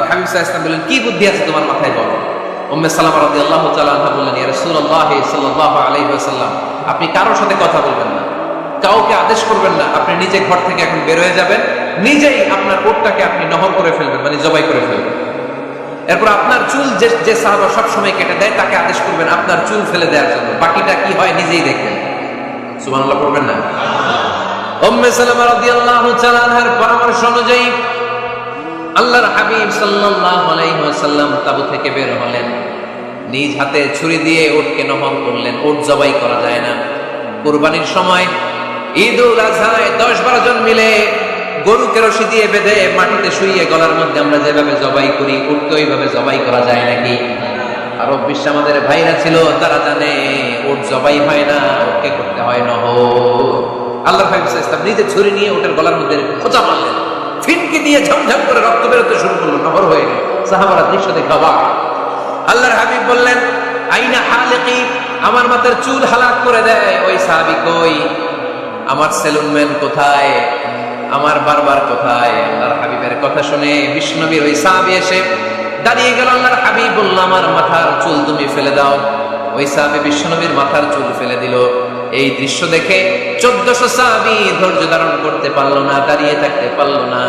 হাবিব সাল্লাল্লাহু আলাইহি ওয়াসাল্লাম বললেন, কি বুদ্ধি আছে তোমার মাথায় বলো। উম্মে সালামা রাদিয়াল্লাহু তাআলা আনহা বললেন, ইয়া রাসূলুল্লাহ সাল্লাল্লাহু আলাইহি ওয়াসাল্লাম, আপনি কারোর সাথে কথা বলবেন না, কাউকে আদেশ করবেন না, আপনি নিজে ঘর থেকে এখন বের হয়ে যাবেন, নিজেই আপনার উটটাকে আপনি নহর করে ফেলবেন, মানে জবাই করে ফেলবেন। এরপর আপনার চুল যে সাহাবা সবসময় কেটে দেয় তাকে আদেশ করবেন আপনার চুল ফেলে দেওয়ার জন্য, বাকিটা কি হয় নিজেই দেখবেন। সুবহানাল্লাহ পড়বেন না? উম্মে সালামা রাদিয়াল্লাহু তাআলা আনহার পরামর্শ অনুযায়ী আল্লাহর হাবিব সাল্লাল্লাহু আলাইহি ওয়াসাল্লাম তাবু থেকে বের হলেন, নিজ হাতে ছুরি দিয়ে উটকে নহর করলেন। উট জবাই করা যায় না। কুরবানির সময় ঈদুল আযহায় 10-12 জন মিলে গরুকে রশি দিয়ে বেঁধে মাটিতে শুইয়ে গলার মধ্যে আমরা যেভাবে জবাই করি, উটকে ওইভাবে জবাই করা যায় নাকি? আরব বিশ্বে আমাদের ভাইরা ছিল, তারা জানে উট জবাই হয় না, উটকে করতে হয় নহর। আল্লাহর হাবিব সাল্লাল্লাহু আলাইহি ওয়াসাল্লাম নিজে ছুরি নিয়ে উটের গলার মধ্যে খোঁচা মারলেন, ফিনকি দিয়ে ঝমঝম করে রক্ত বেরোতে শুরু করলো, নহর হয়ে গেল। সাহাবারা দৃশ্য দেখে অবাক। আল্লাহর হাবিব বললেন, আইনা হালিকি, আমার মাথার চুল হালাক করে দেয় ওই সাহাবী কই? আমার সেলুনম্যান কোথায়? আমার বারবার কোথায়? আল্লাহর হাবিবের কথা শুনে বিষ্ণবীর ওই সাহাবী এসে দাঁড়িয়ে গেল। আল্লাহর হাবিব বলল, আমার মাথার চুল তুমি ফেলে দাও। ওই সাহাবী বিষ্ণবীর মাথার চুল ফেলে দিল। এই দৃশ্য দেখে 1400 সাহাবী ধৈর্য ধারণ করতে পারলো না, দাঁড়িয়ে থাকতে পারলো না।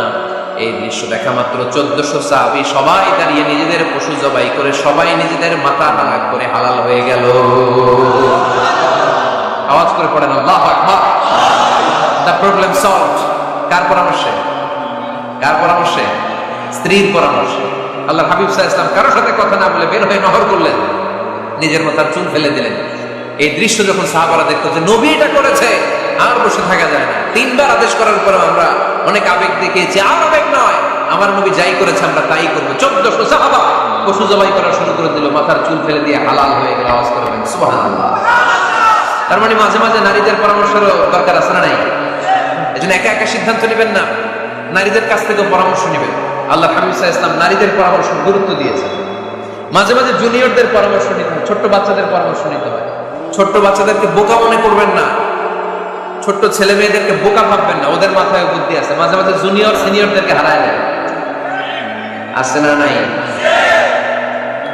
এই দৃশ্য দেখা মাত্র 1400 সাহাবী সবাই দাঁড়িয়ে নিজেদের পশু জবাই করে সবাই নিজেদের মাথা হালাক করে হালাল হয়ে গেল। আওয়াজ করে পড়েন আল্লাহু আকবার। The problem solved. কার পরামর্শে? কার পরামর্শে? স্ত্রীর পরামর্শে। আল্লাহর হাবিব সাল্লাল্লাহু আলাইহি ওয়াসাল্লাম কারোর সাথে কথা না বলে বের হয়ে নহর করলেন, নিজের মাথার চুল ফেলে দিলেন। এই দৃশ্য যখন সাহাবারা দেখতো যে নবী এটা করেছে, আর বসে থাকা যায় না। 3 বার আদেশ করার পরে আমরা অনেক আবেগ দেখিয়েছি, আর আবেগ নয়, আমার নবী যাই করেছে আমরা তাই করবো। 1400 সাহাবা পশু জবাই করা শুরু করে দিল, মাথার চুল ফেলে দিয়ে হালাল হয়ে গেল। আওয়াজ করবেন সুবহানাল্লাহ। তার মানে মাঝে মাঝে নারীদের পরামর্শেরও দরকার আছে না নাই? এজন্য একা একা সিদ্ধান্ত নেবেন না, নারীদের কাছ থেকে পরামর্শ নেবেন। আল্লাহ হাবিব সাল্লাল্লাহু আলাইহি ওয়াসাল্লাম নারীদের পরামর্শ গুরুত্ব দিয়েছেন। মাঝে মাঝে জুনিয়রদের পরামর্শ নিতে হয়, ছোট্ট বাচ্চাদের পরামর্শ নিতে হয়। ছোট্ট বাচ্চাদেরকে বোকা মনে করবেন না, ছোট্ট ছেলে মেয়েদেরকে বোকা ভাববেন না, ওদের মাথায় বুদ্ধি আছে। মাঝে মাঝে জুনিয়র সিনিয়রদেরকে হারায় দেয়, আছে না নাই?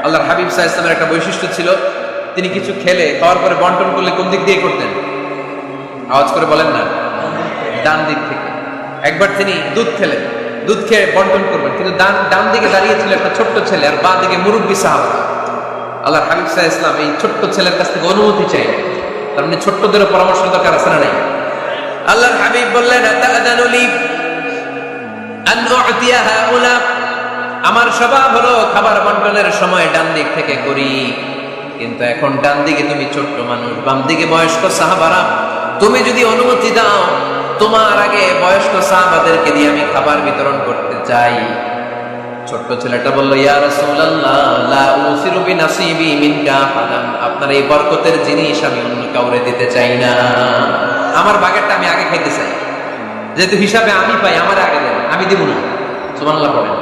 আল্লাহর হাবিব সাল্লাল্লাহু আলাইহি ওয়াসাল্লামের একটা বৈশিষ্ট্য ছিল, তিনি কিছু খেলে খাওয়ার পরে বন্টন করলে কোন দিক দিয়ে করতেন? আওয়াজ করে বলেন না, ডান দিক থেকে। একবার তিনি দুধ খেলেন, দুধ খেয়ে বন্টন করবেন, কিন্তু ডান দিকে দাঁড়িয়েছিল একটা ছোট্ট ছেলে, আর বাঁ দিকে মুরব্বী সাহাবা। আল্লাহর হাবিব সাল্লাল্লাহু আলাইহি ওয়াসাল্লাম এই ছোট্ট ছেলের কাছ থেকে অনুমতি চাই, তার মানে ছোট্টদেরও পরামর্শ দরকার আছে না নাই? আল্লাহর হাবিব বললেন, আতাদানু লি আন উ'তিয়া হাউলা, আমার স্বভাব হলো খাবার বন্টনের সময় ডান দিক থেকে করি, কিন্তু এখন ডান দিকে তুমি ছোট্ট মানুষ, বাম দিকে বয়স্ক সাহাবারা, তুমি যদি অনুমতি দাও তোমার আগে বয়স্ক সাহাবাদেরকে দিয়ে আমি খাবার বিতরণ করতে চাই। ছোট্ট ছেলেটা বলল, ইয়া রাসূলুল্লাহ লা উসিরু বিনাসিবি মিনকা আহাদান, আপনার এই বরকতের জিনিস আমি অন্য কাউরে দিতে চাই না, আমার ভাগেরটা আমি আগে খাইতে চাই, যেহেতু হিসাবে আমি পাই আমার আগে দেন, আমি দিব না। সুবহানাল্লাহ বলেন।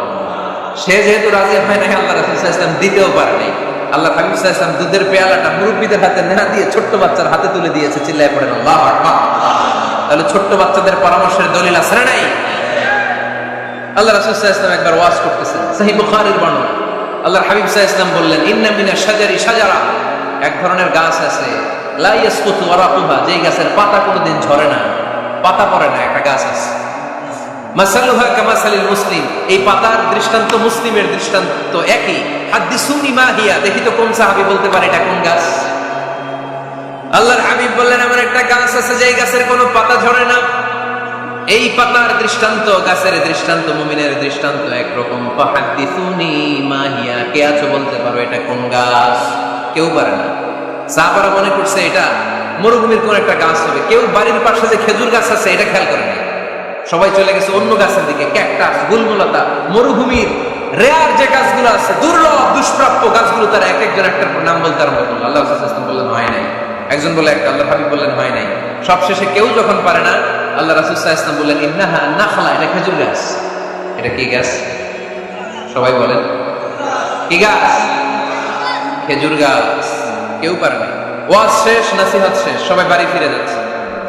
সে যেহেতু রাজি হয় নাই, আল্লাহ রাসূল সাল্লাল্লাহু আলাইহি ওয়াসাল্লাম দিতেও পারে নাই। আল্লাহ হাবিব সাল্লাল্লাহু আলাইহি ওয়াসাল্লাম দুধের পেয়ালাটা মুরব্বিদের হাতে না দিয়ে ছোট্ট বাচ্চার হাতে তুলে দিয়েছে। চিল্লায় পড়েন আল্লাহু আকবার। তাহলে ছোট্ট বাচ্চাদের পরামর্শের দলিল আছে না নাই? আল্লাহ রাসূল সাল্লাল্লাহু আলাইহি ওয়াসাল্লাম একবার ওয়াজ করতেছেন, সহিহ বুখারীর বর্ণনা। আল্লাহর হাবিব সাল্লাল্লাহু আলাইহি ওয়াসাল্লাম বললেন, ইন্না মিনাশ শাজারি শাজারা, এক ধরনের গাছ আছে, লা ইয়াসকুতু ওয়ারাকুহা, যেই গাছের পাতা কোনোদিন ঝরে না, পাতা পড়ে না, একটা গাছ আছে। মাসালুহা কামাসালিল মুসলিম, এই পাতার দৃষ্টান্ত মুসলিমের দৃষ্টান্ত একই। হাদিসুনি মা হিয়া, দেখি তো কোন সাহাবী বলতে পারে এটা কোন গাছ? আল্লাহর হাবিব বললেন, আমার একটা গাছ আছে যেই গাছের কোনো পাতা ঝরে না, এই পাতার দৃষ্টান্ত গাছের দৃষ্টান্ত মুমিনের দৃষ্টান্ত একরকম। ফাহাদিসুনি মা হিয়া, কে আছো বলতে পারো এটা কোন গাছ? কেউ পারে না। সাহাবারা মনে করছে এটা মরুভূমির কোন একটা গাছ হবে। কেউ বাড়ির পাশে যে খেজুর গাছ আছে এটা খেয়াল করে না, সবাই চলে গেছে অন্য গাছের দিকে, ক্যাকটাস, গুলমুলতা, মরুভূমির রেয়ার যে গাছগুলো আছে, দুর্লভ দুষ্প্রাপ্য গাছগুলো, তারা এক একজন একটার নাম বলতে আরম্ভ করলো। আল্লাহ রাসূল সাল্লাল্লাহু আলাইহি ওয়াসাল্লাম বললেন হয় নাই, একজন বলে একটা, আল্লাহ হাবিব বললেন হয় নাই। সবশেষে কেউ যখন পারে না, আল্লাহ রাসূল সাল্লাল্লাহু আলাইহি ওয়াসাল্লাম বললেন, ইন্নাহা নাখলা, এটা খেজুর গাছ। এটা কি গাছ? সবাই বলেন কি গাছ? খেজুর গাছ। কেউ পারে না। ওয়াজ শেষ, নসিহত শেষ, সবাই বাড়ি ফিরে যাচ্ছে।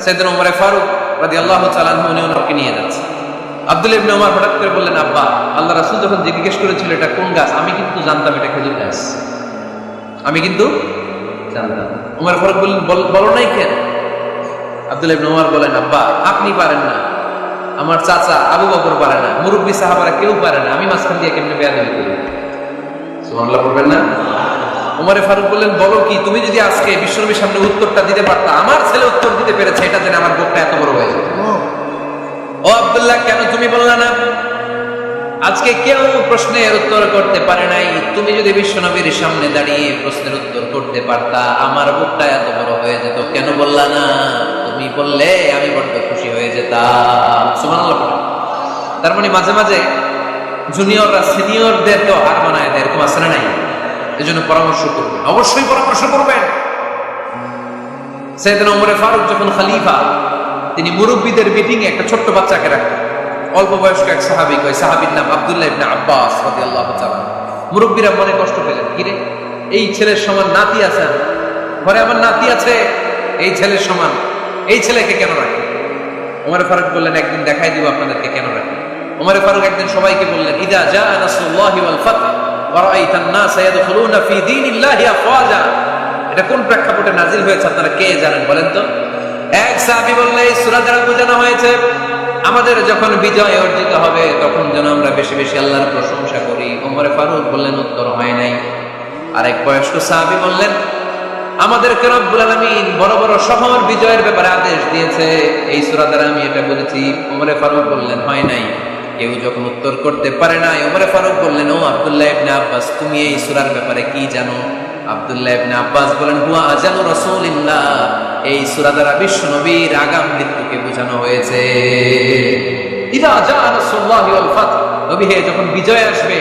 সাইয়েদনা ওমর ফারুক রাদিয়াল্লাহু তাআলা আনহু উনি ওনাকে নিয়ে যাচ্ছে। আব্দুল্লাহ ইবনে ওমর হঠাৎ করে বললেন, আব্বা, আল্লাহ রাসূল যখন জিজ্ঞেস করেছিল এটা কোন গাছ, আমি কিন্তু জানতাম এটা খেজুর গাছ, আমি কিন্তু জানতাম। ওমর ফারুক বললেন, বলো নাই কেন? আব্দুল্লাহ ইবনে ওমর বলেন, আব্বা, আপনি পারেন না, আমার চাচা আবু বকর পারে না, মুরব্বী সাহাবারা কেউ পারে না, আমি মাঝখান দিয়ে কেমনে বেয়াদবি করি? সুবহানাল্লাহ বলবেন না? ওমর ফারুক বললেন, বলো কি, তুমি যদি আজকে বিশ্বনবীর সামনে উত্তরটা দিতে পারতা, আমার ছেলে উত্তর দিতে পেরেছে, এটা জেনে আমার বুকটা এত বড় হয়ে যেত। ও আব্দুল্লাহ, কেন তুমি বললা না? আজকে কেউ প্রশ্নের উত্তর করতে পারে নাই, তুমি যদি বিশ্বনবীর সামনে দাঁড়িয়ে প্রশ্নের উত্তর করতে পারতা, আমার বুকটা এত বড় হয়ে যেত, কেন বললা না? তুমি বললে আমি বড্ড খুশি হয়ে যেতাম। সুবহানাল্লাহ। তার মানে মাঝে মাঝে জুনিয়ররা সিনিয়রদের তো হার মানায় দেয়, এরকম আছে না নাই? এজন্য পরামর্শ করবেন, অবশ্যই পরামর্শ করবেন। সাইয়েদনা ওমর ফারুক যখন খলিফা, তিনি মুরব্বীদের মিটিং এ একটা ছোট্ট বাচ্চাকে রাখতেন, অল্প বয়স্ক এক সাহাবী, ওই সাহাবীর নাম আব্দুল্লাহ ইবনে আব্বাস রাদিয়াল্লাহু তাআলা। মুরব্বীরা মনে কষ্ট পেলেন, কিরে, এই ছেলের সমান নাতি আছে, ঘরে আমার নাতি আছে, এই ছেলের সমান, এই ছেলেকে কেন রাখে? ওমর ফারুক বললেন, একদিন দেখাই দিব আপনাদেরকে কেন রাখে। ওমর ফারুক একদিন সবাইকে বললেন, ইদা জাআ নাসরুল্লাহি ওয়াল ফাতহ ওয়া রাআইতান নাসা ইয়াদখুলুনা ফি দীনিল্লাহি আফওয়াজা। এটা কোন প্রেক্ষাপটে নাজিল হয়েছে আপনারা কে জানেন বলেন তো? এক সাহাবী বললেন, এই সূরা দ্বারা বোঝানো হয়েছে আমাদের যখন বিজয় অর্জিত হবে তখন যেন আমরা বেশি বেশি আল্লাহর প্রশংসা করি। ওমর ফারুক বললেন, উত্তর হয় নাই। আরেক বয়স্ক সাহাবী বললেন, আমাদেরকে রব্বুল আলামিন বড় বড় শহর বিজয়ের ব্যাপারে আদেশ দিয়েছে, এই সূরা দ্বারা আমি এটা বলেছি। ওমর ফারুক বললেন, হয় নাই। কেউ যখন উত্তর করতে পারে নাই, ওমর ফারুক বললেন, ও আব্দুল্লাহ ইবনে আব্বাস, তুমি এই সূরার ব্যাপারে কি জানো? আব্দুল্লাহ ইবনে আব্বাস বলেন, হুয়া আজানু রাসূলিল্লাহ, এই সূরা দ্বারা বিশ্ব নবীর আগাম মৃত্যুকে বোঝানো হয়েছে। ইদা জাআ নাসরুল্লাহি ওয়াল ফাতহ, নবী হে, যখন বিজয় আসবে,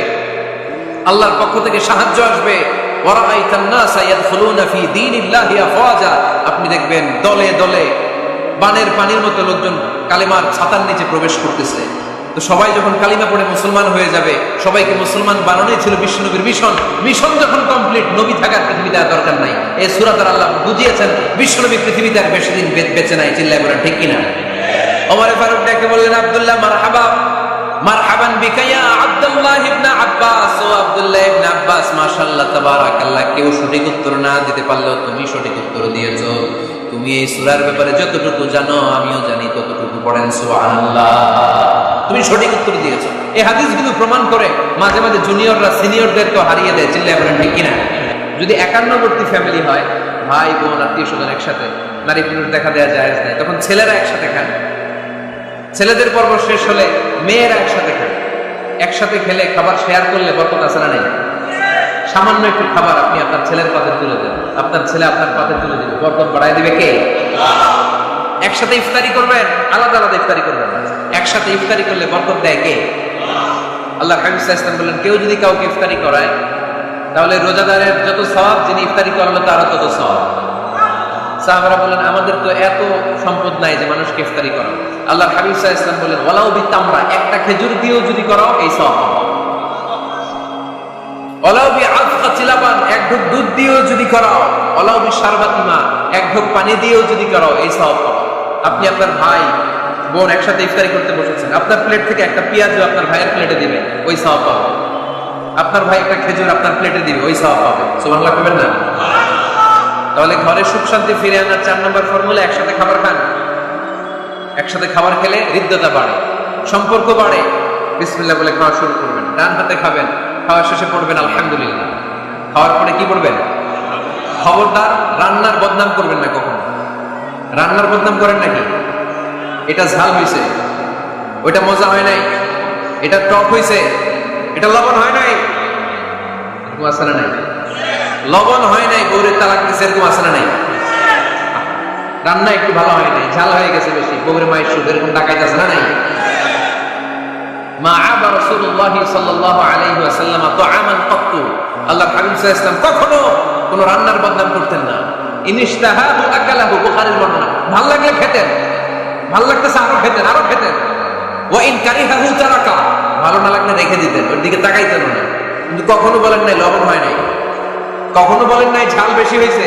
আল্লাহর পক্ষ থেকে সাহায্য আসবে, ওয়া রাআইতান নাসা ইয়াদখুলুনা ফি দীনিল্লাহি আফওয়াজা, আপনি দেখবেন দলে দলে বানের পানির মতো লোকজন কালেমার ছাতার নিচে প্রবেশ করতেছে। তো সবাই যখন কালিমা পড়ে মুসলমান হয়ে যাবে, সবাইকে মুসলমান বানানোই ছিল বিশ্বনবীর মিশন। মিশন যখন কমপ্লিট, নবী থাকার পৃথিবীতে আর দরকার নাই। এই সূরা দ্বারা আল্লাহ বুঝিয়েছেন বিশ্বনবী পৃথিবীতে আর বেশি দিন বেঁচে নাই। চিল্লায় বলেন ঠিক কিনা? ওমর ফারুক ডেকে বললেন, আব্দুল্লাহ, মারহাবা, মারহাবান বিকা ইয়া আব্দুল্লাহ ইবনে আব্বাস। ও আব্দুল্লাহ ইবনে আব্বাস, মাশাআল্লাহ, তাবারাকাল্লাহ, কেউ সঠিক উত্তর না দিতে পারলেও তুমি সঠিক উত্তর দিয়েছো। তুমি এই সূরার ব্যাপারে যতটুকু জানো আমিও জানি ততটুকু, পড়েন সুবহানাল্লাহ। তুমি সঠিক উত্তর দিয়েছো। এই হাদিসগুলো প্রমাণ করে মাঝে মাঝে জুনিয়ররা সিনিয়রদেরকে হারিয়ে দেয়। চিল্লায় বলেন ঠিক কিনা? যদি একান্নবর্তী ফ্যামিলি হয়, ভাই বোন আত্মীয় স্বজন একসাথে, নারী পুরুষ দেখা দেওয়া জায়েজ নাই, তখন ছেলেরা একসাথে খান, ছেলেদের পর্ব শেষ হলে মেয়েরা একসাথে খান। একসাথে খেলে খাবার শেয়ার করলে বরকত আছে না নেই? সামান্য একটু খাবার আপনি আপনার ছেলের পাতে তুলে দেন, আপনার ছেলে আপনার পাতে তুলে দেবে, বরকত বাড়ায় দিবে কে? একসাথে ইফতারি করবেন, আলাদা আলাদা ইফতারি করবেন, একসাথে ইফতারি করলে বরকত দেয় কে? আল্লাহ হাবিব সাল্লাল্লাহু আলাইহি ওয়াসাল্লাম বললেন, কেউ যদি কাউকে ইফতারি করায় তাহলে রোজাদারের যত সওয়াব, যিনি ইফতারি করলো তারও তত সওয়াব। সাহাবারা বললেন, আমাদের তো এত সম্পদ নাই যে মানুষকে ইফতারি করাও। আল্লাহ হাবিব সাল্লাল্লাহু আলাইহি ওয়াসাল্লাম বললেন, ওয়ালাউ বিতামরা, একটা খেজুর দিয়েও যদি করাও এই সওয়াব পাবে। ওয়ালাউ বিআফকাতি লাবান, এক ঢোক দুধ দিয়েও যদি করাও, ওয়ালাউ বিশারবাতি মা, এক ঢোক পানি দিয়েও যদি করাও, এই সওয়াব পাবে। আপনি আপনার ভাই বোন একসাথে ইফতারি করতে বসেছেন, আপনার প্লেট থেকে একটা পেঁয়াজও আপনার ভাইয়ের প্লেটে দিবেন, ওই সওয়াব পাবে। আপনার ভাই একটা খেজুর আপনার প্লেটে দিবে, ওই সওয়াব পাবে। সুবহানাল্লাহ কইবেন না? তাহলে ঘরে সুখ শান্তি ফিরে আনার 4 নম্বর ফর্মুলা, একসাথে খাবার খান। একসাথে খাবার খেলে হৃদ্যতা বাড়ে, সম্পর্ক বাড়ে। বিসমিল্লাহ বলে খাওয়া শুরু করবেন, ডান হাতে খাবেন, খাওয়া শেষে পড়বেন আলহামদুলিল্লাহ। খাওয়ার পরে কি পড়বেন? খবরদার রান্নার বদনাম করবেন না কখনো। রান্নার বদনাম করেন নাকি? এটা ঝাল হয়েছে, ওইটা মজা হয় নাই, এটা টক হয়েছে, এটা লবণ হয় নাই, এরকম আছে না নাই? লবণ হয় নাই, বউরের তালাক দিছে, এরকম আছে না নাই? রান্না একটু ভালো হয় নাই, ঝাল হয়ে গেছে বেশি, বউরের মায়ের সুদ, এরকম ডাকাইতে আছে না নাই? মা আবা রাসূলুল্লাহি সাল্লাল্লাহু আলাইহি ওয়াসাল্লাম তুআমান ক্বাত্তু, আল্লাহর হাবিব সাল্লাল্লাহু আলাইহি ওয়াসাল্লাম কখনো কোন রান্নার বদনাম করতেন না। ইনিশতাহাহু আকালাহু, বুখারীর বর্ণনা। ভালো লাগলে খেতেন, ভালো লাগতেছে আরো খেতেন, আরো খেতেন। ওয়া ইন কারিহাহু তারাকা, ভালো না লাগলে রেখে দিতেন, ওর দিকে তাকাইতেন না। কিন্তু কখনো বলেন নাই লবণ হয় নাই, কখনো বলেন নাই ঝাল বেশি হয়েছে,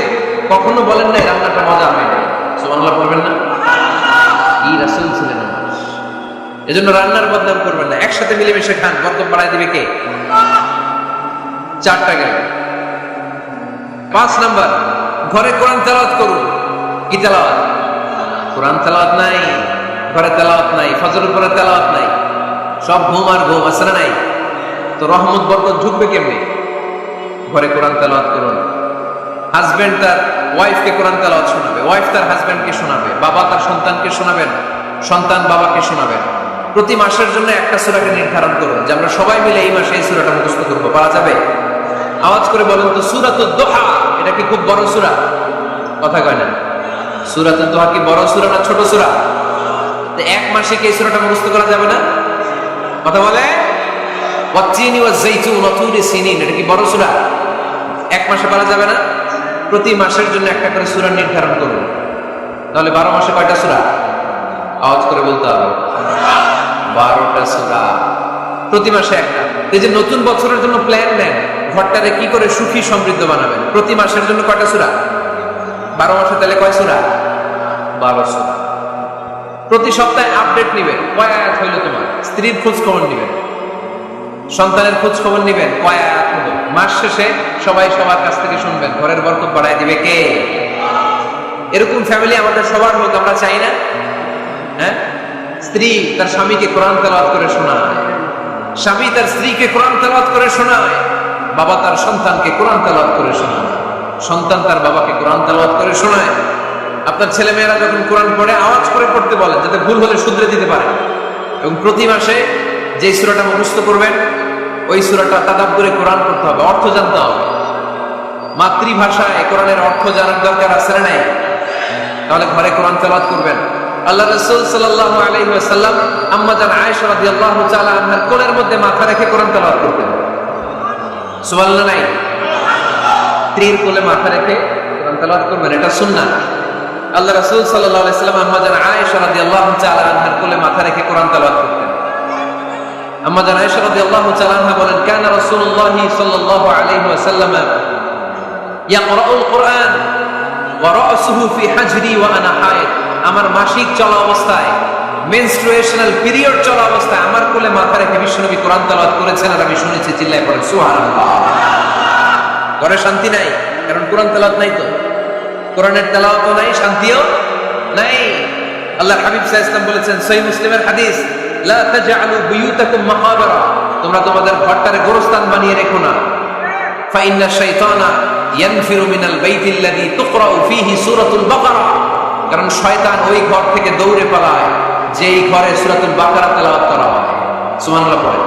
কখনো বলেন নাই রান্নাটা মজা হয় নাই। সুবহানাল্লাহ বলবেন না? এই রাসূল ছিলেন। এজন্য রান্নার বদনাম করবেন না, একসাথে মিলেমিশে খান, বরকত বাড়ায় দিবে কে? 4টা গেল। 5 নাম্বার, ঘরে কোরআন তেলাওয়াত করুন। কি তেলাওয়াত? কোরআন তেলাওয়াত নাই, ঘরে তেলাওয়াত নাই, ফজরের পরে তেলাওয়াত নাই, সব ঘুম আর ঘুম, আছে না নাই? তো রহমত বরকত ঢুকবে কেমনে? ঘরে কোরআন তেলাওয়াত করুন। হাজবেন্ড তার ওয়াইফকে কোরআন তেলাওয়াত শোনাবে, ওয়াইফ তার হাজবেন্ডকে শোনাবে, বাবা তার সন্তানকে শোনাবেন, সন্তান বাবাকে শোনাবেন। প্রতি মাসের জন্য একটা সূরাকে নির্ধারণ করুন যে আমরা সবাই মিলে এই মাসে এই সূরাটা মুখস্থ করব। পারা যাবে? আওয়াজ করে বলেন তো, সূরাতুদ দোহা এটা কি খুব বড় সূরা? কথা কয় না। সূরাতুদ দোহা কি বড় সূরা না ছোট সূরা? তো এক মাসে কি এই সূরাটা মুখস্থ করা যাবে না? কথা বলে। ওয়াত্তিনি ওয়াজ-যাইতুন ওয়া তুরি সিনিন, এটা কি বড় সূরা? এক মাসে পারা যাবে না? প্রতি মাসের জন্য একটা করে সূরা নির্ধারণ করুন। তাহলে 12 মাসে কয়টা সূরা? আওয়াজ করে বলতে হবে, 12টা সূরা। প্রতি মাসে একটা। এই যে নতুন বছরের জন্য প্ল্যান নেন, ঘরটারে কি করে সুখী সমৃদ্ধ বানাবেন। প্রতি মাসের জন্য কয়টা সূরা? 12 মাসে তাহলে কয় সূরা? 12 সূরা। প্রতি সপ্তাহে আপডেট নেবেন, কয় আয়াত হইল তোমার। স্ত্রীর খোঁজ খবর নেবেন, সন্তানের খোঁজ খবর নেবেন, কয় আয়াত হলো। মাস শেষে সবাই সবার কাছ থেকে শুনবেন, ঘরের বরকত বাড়ায় দিবে কে? এরকম ফ্যামিলি আমাদের সবার হোক, আমরা চাই না? হ্যাঁ, স্ত্রী তার স্বামীকে কোরআন তেলাওয়াত করে শোনায়, স্বামী তার স্ত্রীকে কোরআন তেলাওয়াত করে শোনায়, বাবা তার সন্তানকে কোরআন তেলাওয়াত করে শোনায়, সন্তান তার বাবাকে কোরআন তেলাওয়াত করে শোনায়। আপনার ছেলে মেয়েরা যখন কোরআন পড়ে আওয়াজ করে পড়তে বলেন, যাতে ভুল হলে শুধরে দিতে পারে। এবং প্রতি মাসে যে সূরাটা মুখস্থ করবেন, ওই সূরাটা তাদাব্বুরে কোরআন করতে হবে, অর্থ জানতে হবে। মাতৃভাষায় কোরআনের অর্থ জানার দরকার আছে না নাই? তাহলে ঘরে কোরআন তেলাওয়াত করবেন। আল্লাহ রাসূল সাল্লাল্লাহু আলাইহি ওয়াসাল্লাম আম্মা জান আয়েশা রাদিয়াল্লাহু তাআলা আনহার কোলের মধ্যে মাথা রেখে কোরআন তেলাওয়াত করতেন। সুবহানাল্লাহ নাই? স্ত্রীর কোলে মাথা রেখে কোরআন তেলাওয়াত করবেন, এটা সুন্নাহ। আল্লাহ রাসূল সাল্লাল্লাহু আলাইহি ওয়াসাল্লাম আম্মা জান আয়েশা রাদিয়াল্লাহু তাআলা আনহার কোলে মাথা রেখে কোরআন তেলাওয়াত করতেন। আম্মা জান আয়েশা রাদিয়াল্লাহু তাআলা আনহা বলেন, কানা রাসূলুল্লাহ সাল্লাল্লাহু আলাইহি ওয়াসাল্লাম ইয়াকরাউল কুরআন ওয়া রাসুহু ফি হাজরি ওয়া আনা হায়েদ। আমার মাসিক চলা অবস্থায়, মেনস্ট্রুয়েশনাল পিরিয়ড চলা অবস্থায় আমার কোলে মাথা রেখে বিশ্বনবী কোরআন তেলাওয়াত করেছেন, আর আমি শুনেছি। চিল্লায় পড়েন সুবহানাল্লাহ। ঘরে শান্তি নাই, কারণ কোরআন তেলাওয়াত নাই। তো কোরআনের তেলাওয়াতও নাই, শান্তিও নাই। আল্লাহর হাবিব সাল্লাল্লাহু আলাইহি ওয়াসাল্লাম বলেছেন, সহিহ মুসলিমের হাদিস, লা তাজআলু বুয়ুতাকুম মাকাবিরা, তোমরা তোমাদের ঘরটারে গোরস্থান বানিয়ে রেখো না। ফা ইন্না শাইতানা ইয়ানফিরু মিনাল বাইতিল্লাযী তুকরাউ ফীহি সূরাতুল বাকারা, কারণ শয়তান ওই ঘর থেকে দৌড়ে পালায় যেই ঘরে সূরাতুল বাকারা তেলাওয়াত করা হয়। সুবহানাল্লাহ পড়ে।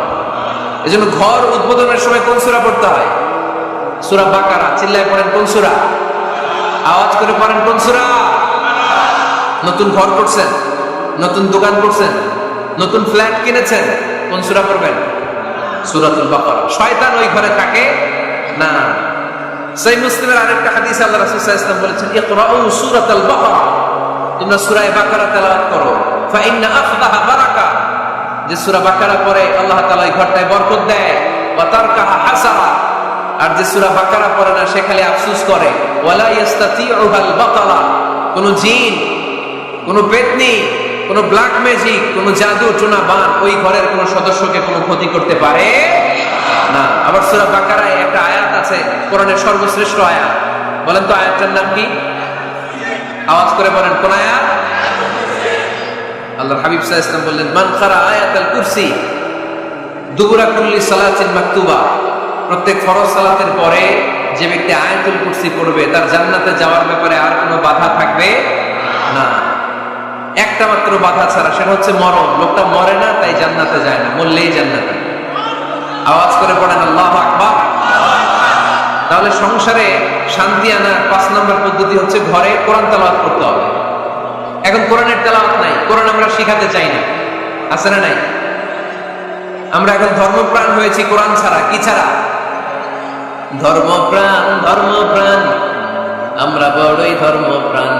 এজন্য ঘর উদ্বোধনের সময় কোন সূরা পড়তে হয়? সূরা বাকারা। চিল্লায় পড়েন কোন সূরা? আওয়াজ করে পড়েন কোন সূরা? নতুন ঘর করছেন, নতুন দোকান করছেন, নতুন ফ্ল্যাট কিনেছেন, কোন সূরা পড়বেন? সূরাতুল বাকারা। শয়তান ওই ঘরে থাকে না। সহিহ মুসলিমের আরেকটা হাদিসে আল্লাহ রাসূল সাল্লাল্লাহু আলাইহি ওয়াসাল্লাম বলেছেন, ইকরাউ সূরাতাল বাকারা, তোমরা সূরা বাকারা তেলাওয়াত করো। ফা ইন্না আখদাহা বারাকা, যে সূরা বাকারা পড়ে আল্লাহ তাআলা এই ঘরটায় বরকত দেয়। ওয়া তারকাহা হাসারা, আর যে সূরা বাকারা পড়ে না সে খালি আফসোস করে। ওয়ালা ইস্তাতিউহাল বাতালা, কোন জিন, কোন পেতনি, কোন ব্ল্যাক ম্যাজিক, কোন জাদু টোনা বান ওই ঘরের কোন সদস্যকে কোন ক্ষতি করতে পারে না। আবার সূরা বাকারায় একটা আয়াত আছে, কোরআনের সর্বশ্রেষ্ঠ আয়াত। বলেন তো আয়াতটার নাম কি? আওয়াজ করে বলেন কোন আয়াত? আল্লাহর হাবিব সাল্লাল্লাহু আলাইহি ওয়াসাল্লাম বললেন, মান কারা আয়াতুল কুরসি দুবুরা কুল্লি সালাতিন মাকতুবা, প্রত্যেক ফরজ সালাতের পরে যে ব্যক্তি আয়াতুল কুরসি পড়বে তার জান্নাতে যাওয়ার ব্যাপারে আর কোনো বাধা থাকবে না। একটা মাত্র বাধা ছাড়া, সেটা হচ্ছে মরণ। লোকটা মরে না তাই জান্নাতে যায় না, মরলেই জান্নাতে। আওয়াজ করে পড়েন আল্লাহু আকবার। তাহলে সংসারে শান্তি আনার 5 নম্বর পদ্ধতি হচ্ছে ঘরে কোরআন তেলাওয়াত করতে হবে। এখন কোরআনের তেলাওয়াত নাই, কোরআন আমরা শিখাতে চাই না, আছে না নাই? আমরা এখন ধর্মপ্রাণ হয়েছি কোরআন ছাড়া। কি ছাড়া? ধর্মপ্রাণ, ধর্মপ্রাণ, আমরা বড়ই ধর্মপ্রাণ।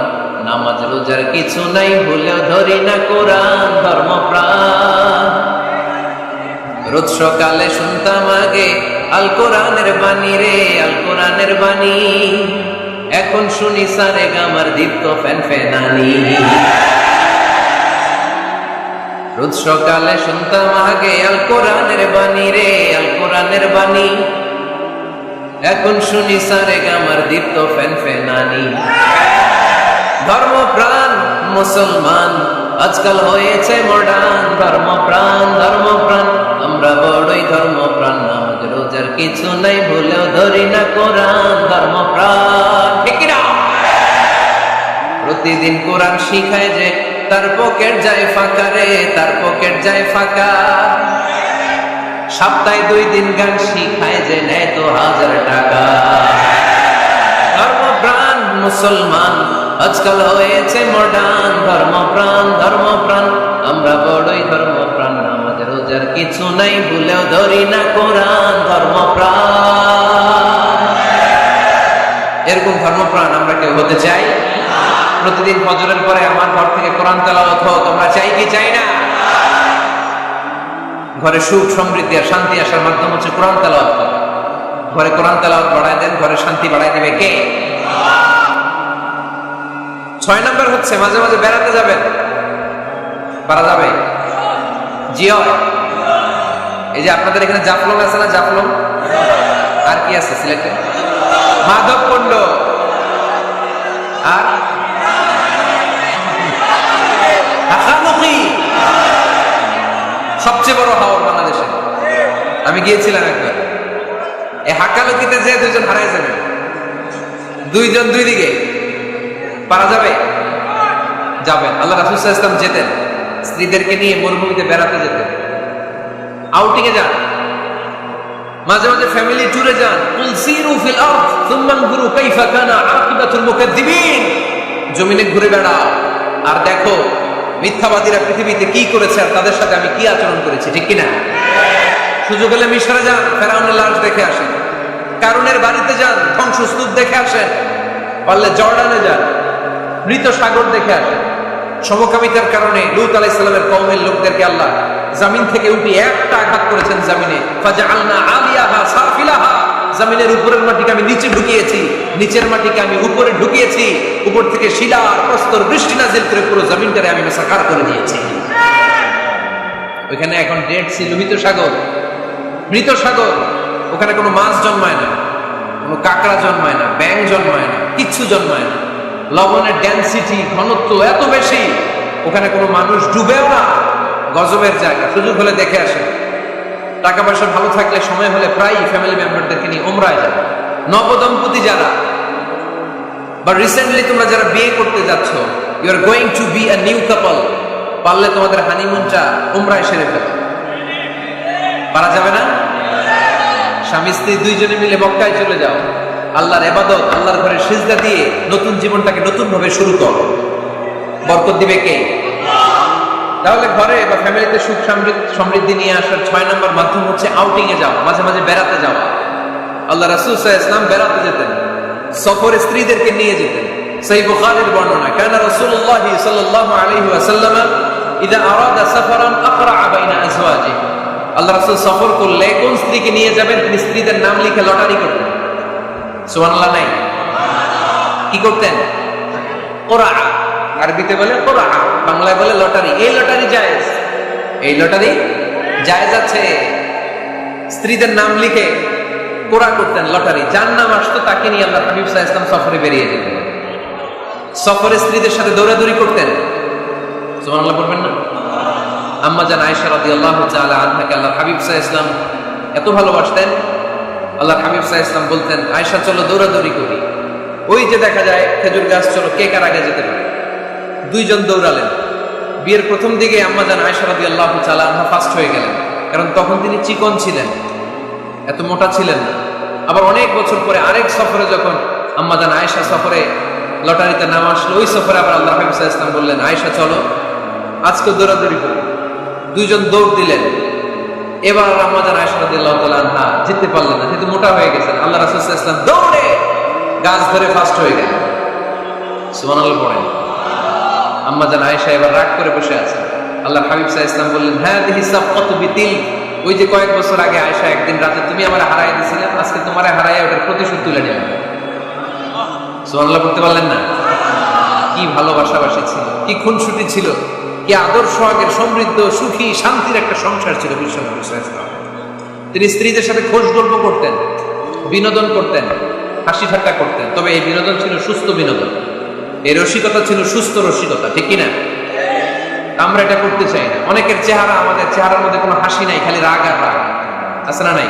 নামাজ রোজার কিছু নাই, ভুলেও ধরি না কোরআন। ধর্মপ্রাণ, রোজ সকালে শুনতাম আগে আল কোরআনের বাণী রে, আল কোরআনের বাণী। এখন শুনি সারে গামার দীপ্ত ফ্যান ফ্যানানি। রোজ সকালে শুনতাম আগে আল কোরআনের বাণী রে, আল কোরআনের বাণী। এখন শুনি সারে গামার দীপ্ত ফ্যান ফেনানি। ধর্মপ্রাণ মুসলমান আজকাল হয়েছে মডার্ন। ধর্মপ্রাণ ধর্মপ্রাণ আমরা বড়ই ধর্মপ্রাণ। নামাজ রোজার কিছু নাই ভুলেও ধরি না কোরআন। ধর্মপ্রাণ ঠিক না? প্রতিদিন কোরআন শিখায় যে তার পকেট যায় ফাঁকা রে, তার পকেট যায় ফাঁকা। সপ্তাহে 2 দিন গান শিখায় যে নেয় তো 1000 টাকা। ধর্মপ্রাণ মুসলমান আজকাল হয়েছে মডার্ন। ধর্মপ্রাণ ধর্মপ্রাণ আমরা বড়ই ধর্মপ্রাণ। নামাজ রোজার কিছু নাই ভুলেও ধরি না কোরআন। ধর্মপ্রাণ। এরকম ধর্মপ্রাণ আমরা কেউ হতে চাই? প্রতিদিন ফজরের পরে আমার ঘর থেকে কোরআন তেলাওয়াত হোক, আমরা চাই কি চাই না? ঘরে সুখ সমৃদ্ধি আর শান্তি আসার মাধ্যম হচ্ছে কোরআন তেলাওয়াত করা। ঘরে কোরআন তেলাওয়াত বাড়ায় দেন, ঘরে শান্তি বাড়ায় দেবে কে? 6 নম্বর হচ্ছে মাঝে মাঝে বেড়াতে যাবেন। পারা যাবে? জি হয়। এই যে আপনাদের এখানে জাফলং আছে না? জাফলং আর কি আছে সিলেটে? মাধবকুণ্ড আর হাকালুকি, সবচেয়ে বড় হাওর বাংলাদেশে। আমি গিয়েছিলাম একবার। এই হাকালুকিতে যে 2 জন হারাই যাবে, 2 জন 2 দিকে। পারা যাবে? যাবেন। আল্লাহ রাসূল সাল্লাল্লাহু আলাইহি ওয়াসাল্লাম যেতেন স্ত্রীদেরকে নিয়ে মরুভূমিতে বেড়াতে যেতেন, আউটিং এ যান, মাঝে মাঝে ফ্যামিলি ট্যুরে যান। কুল সিরু ফিল আরদ সুম্মা আনজুরু কাইফা কানা আকিবাতুল মুকাদ্দিবিন। জমিনে ঘুরে বেড়াও আর দেখো মিথ্যাবাদীরা পৃথিবীতে কি করেছে আর তাদের সাথে আমি কি আচরণ করেছি, ঠিক কি না? সুযোগ হলে মিশরে যান, ফেরাউনের লাশ দেখে আসেন। কারুনের বাড়িতে যান, ধ্বংসস্তূপ দেখে আসেন। পারলে জর্ডানে যান, মৃত সাগর দেখে আসেন। সমকামিতার কারণে লূত আলাইহিস সালামের কওমের লোকদেরকে আল্লাহ জমিন থেকে উঠিয়ে একটা আঘাত করেছেন জমিনে। ফাজআলনা আলিয়াহা সাফিলাহা, জমিনের উপরের মাটিকে আমি নিচে ঢুকিয়েছি, নিচের মাটিকে আমি উপরে ঢুকিয়েছি। উপর থেকে শিলা আর প্রস্তর বৃষ্টি নাজিল করে পুরো জমিনটারে আমি মেসাকার করে দিয়েছি। ওখানে এখন ডেড সি, লোহিত সাগর, মৃত সাগর। ওখানে কোনো মাছ জন্মায় না, কোনো কাঁকড়া জন্মায় না, ব্যাঙ জন্মায় না, কিচ্ছু জন্মায় না। লবণের ডেনসিটি, ঘনত্ব এত বেশি, ওখানে কোনো মানুষ ডুবেও না। গজবের জায়গা, সুযোগ হলে দেখে আসে। টাকা পয়সা ভালো থাকলে সময় হলে প্রায় ফ্যামিলি মেম্বারদেরকে নিয়ে উমরায় যায়। নবদম্পতি যারা বা রিসেন্টলি তোমরা যারা বিয়ে করতে যাচ্ছ, you are going to be a new couple, পারলে তোমাদের হানিমুনটা উমরায় সেরে ফেলো। পারা যাবে না? স্বামী স্ত্রী 2 জনে মিলে মক্কায় চলে যাও, আল্লাহর ইবাদত, আল্লাহর ঘরে সিজদা দিয়ে নতুন জীবনটাকে নতুন ভাবে শুরু করো। বরকত দিবে কে? তাহলে ঘরে বা ফ্যামিলিতে সুখ সমৃদ্ধি নিয়ে আসার 6 নম্বর মাধ্যম হচ্ছে আউটিং এ যাও, মাঝে মাঝে বেড়াতে যাওয়া। আল্লাহ রাসূল সাল্লাল্লাহু আলাইহি ওয়াসাল্লাম বেড়াতে যেতেন, সফরে স্ত্রীদেরকে নিয়ে যেতেন। সহিহ বুখারীর বর্ণনা, কানা রাসূলুল্লাহ সাল্লাল্লাহু আলাইহি ওয়াসাল্লাম ইযা আরাদা সাফারান আকরা বাইনা আজওয়াজিহি। আল্লাহ রাসূল সফর করলে কোন স্ত্রীকে নিয়ে যাবেন তিনি স্ত্রীদের নাম লিখে লটারি করতেন। সুবহানাল্লাহ নাই? কি করতেন? কোরআ, আরবিতে বলে কোরআ, বাংলায় বলে লটারি। এই লটারি জায়েজ, এই লটারি জায়েজ আছে। স্ত্রীদের নাম লিখে কোরআ করতেন, লটারি। যার নাম আসতো তাকে নিয়ে আল্লাহ হাবিব সাল্লাল্লাহু আলাইহি ওয়াসাল্লাম সফরে বেরিয়ে যেতেন। সফরে স্ত্রীদের সাথে দৌড়াদৌড়ি করতেন। সুবহানাল্লাহ বলবেন না? আম্মা জান আয়েশা রাদিয়াল্লাহু তাআলা আনহাকে আল্লাহ হাবিব সাল্লাল্লাহু আলাইহি ওয়াসাল্লাম এত ভালোবাসতেন, আল্লাহ হাবিব সাল্লাল্লাহু আলাইহি ওয়াসাল্লাম বলতেন, আয়েশা চলো দৌড়াদৌড়ি করি। ওই যে দেখা যায় খেজুর গাছ, চলো কে কার আগে যেতে পারে। 2 জন দৌড়ালেন। বিয়ের প্রথম দিকে আম্মা জান আয়েশা রাদিয়াল্লাহু তাআলা আনহা ফার্স্ট হয়ে গেলেন, কারণ তখন তিনি চিকন ছিলেন, এত মোটা ছিলেন না। আবার অনেক বছর পরে আরেক সফরে যখন আম্মা জান আয়েশা সফরে লটারিতে নাম আসলো, ওই সফরে আবার আল্লাহ হাবিব সাল্লাল্লাহু আলাইহি ওয়াসাল্লাম বললেন, আয়েশা চলো আজকে দৌড়াদৌড়ি করি। 2 জন দৌড় দিলেন। এবার আম্মা জান আয়েশা রাদিয়াল্লাহু তাআলা আনহা জিততে পারলেন না, যেহেতু মোটা হয়ে গেছেন। আল্লাহ রাসূল সাল্লাল্লাহু আলাইহি ওয়াসাল্লাম দৌড়ে গাছ ধরে ফার্স্ট হয়ে গেলেন। সুবহানাল্লাহ পড়েন। আম্মা জান আয়েশা এবার রাগ করে বসে আছেন। আল্লাহ হাবিব সাল্লাল্লাহু আলাইহি ওয়াসাল্লাম বললেন, হাদিহি সাফকাতু বিতিল। ওই যে কয়েক বছর আগে আয়েশা একদিন রাতে তুমি আমারে হারাই দিয়েছিলে, আজকে তোমারে হারাইয়া ওটার প্রতিশোধ তুলে নিলাম। সুবহানাল্লাহ পড়তে পারলেন না? কি ভালোবাসাবাসী ছিল, কি খুনসুটি ছিল। কি আদর্শ আগের সমৃদ্ধ সুখী শান্তির একটা সংসার ছিল বিশ্বনবী সাল্লাল্লাহু আলাইহি ওয়াসাল্লাম। তিনি স্ত্রীদের সাথে খোশ গল্প করতেন, বিনোদন করতেন, হাসি ঠাট্টা করতেন, তবে এই বিনোদন ছিল সুস্থ বিনোদন, এই রসিকতা ছিল সুস্থ রসিকতা, ঠিক কিনা? আমরা এটা করতে চাই না। অনেকের চেহারা, আমাদের চেহারার মধ্যে কোনো হাসি নাই, খালি রাগ আর রাগ, আছে না নাই?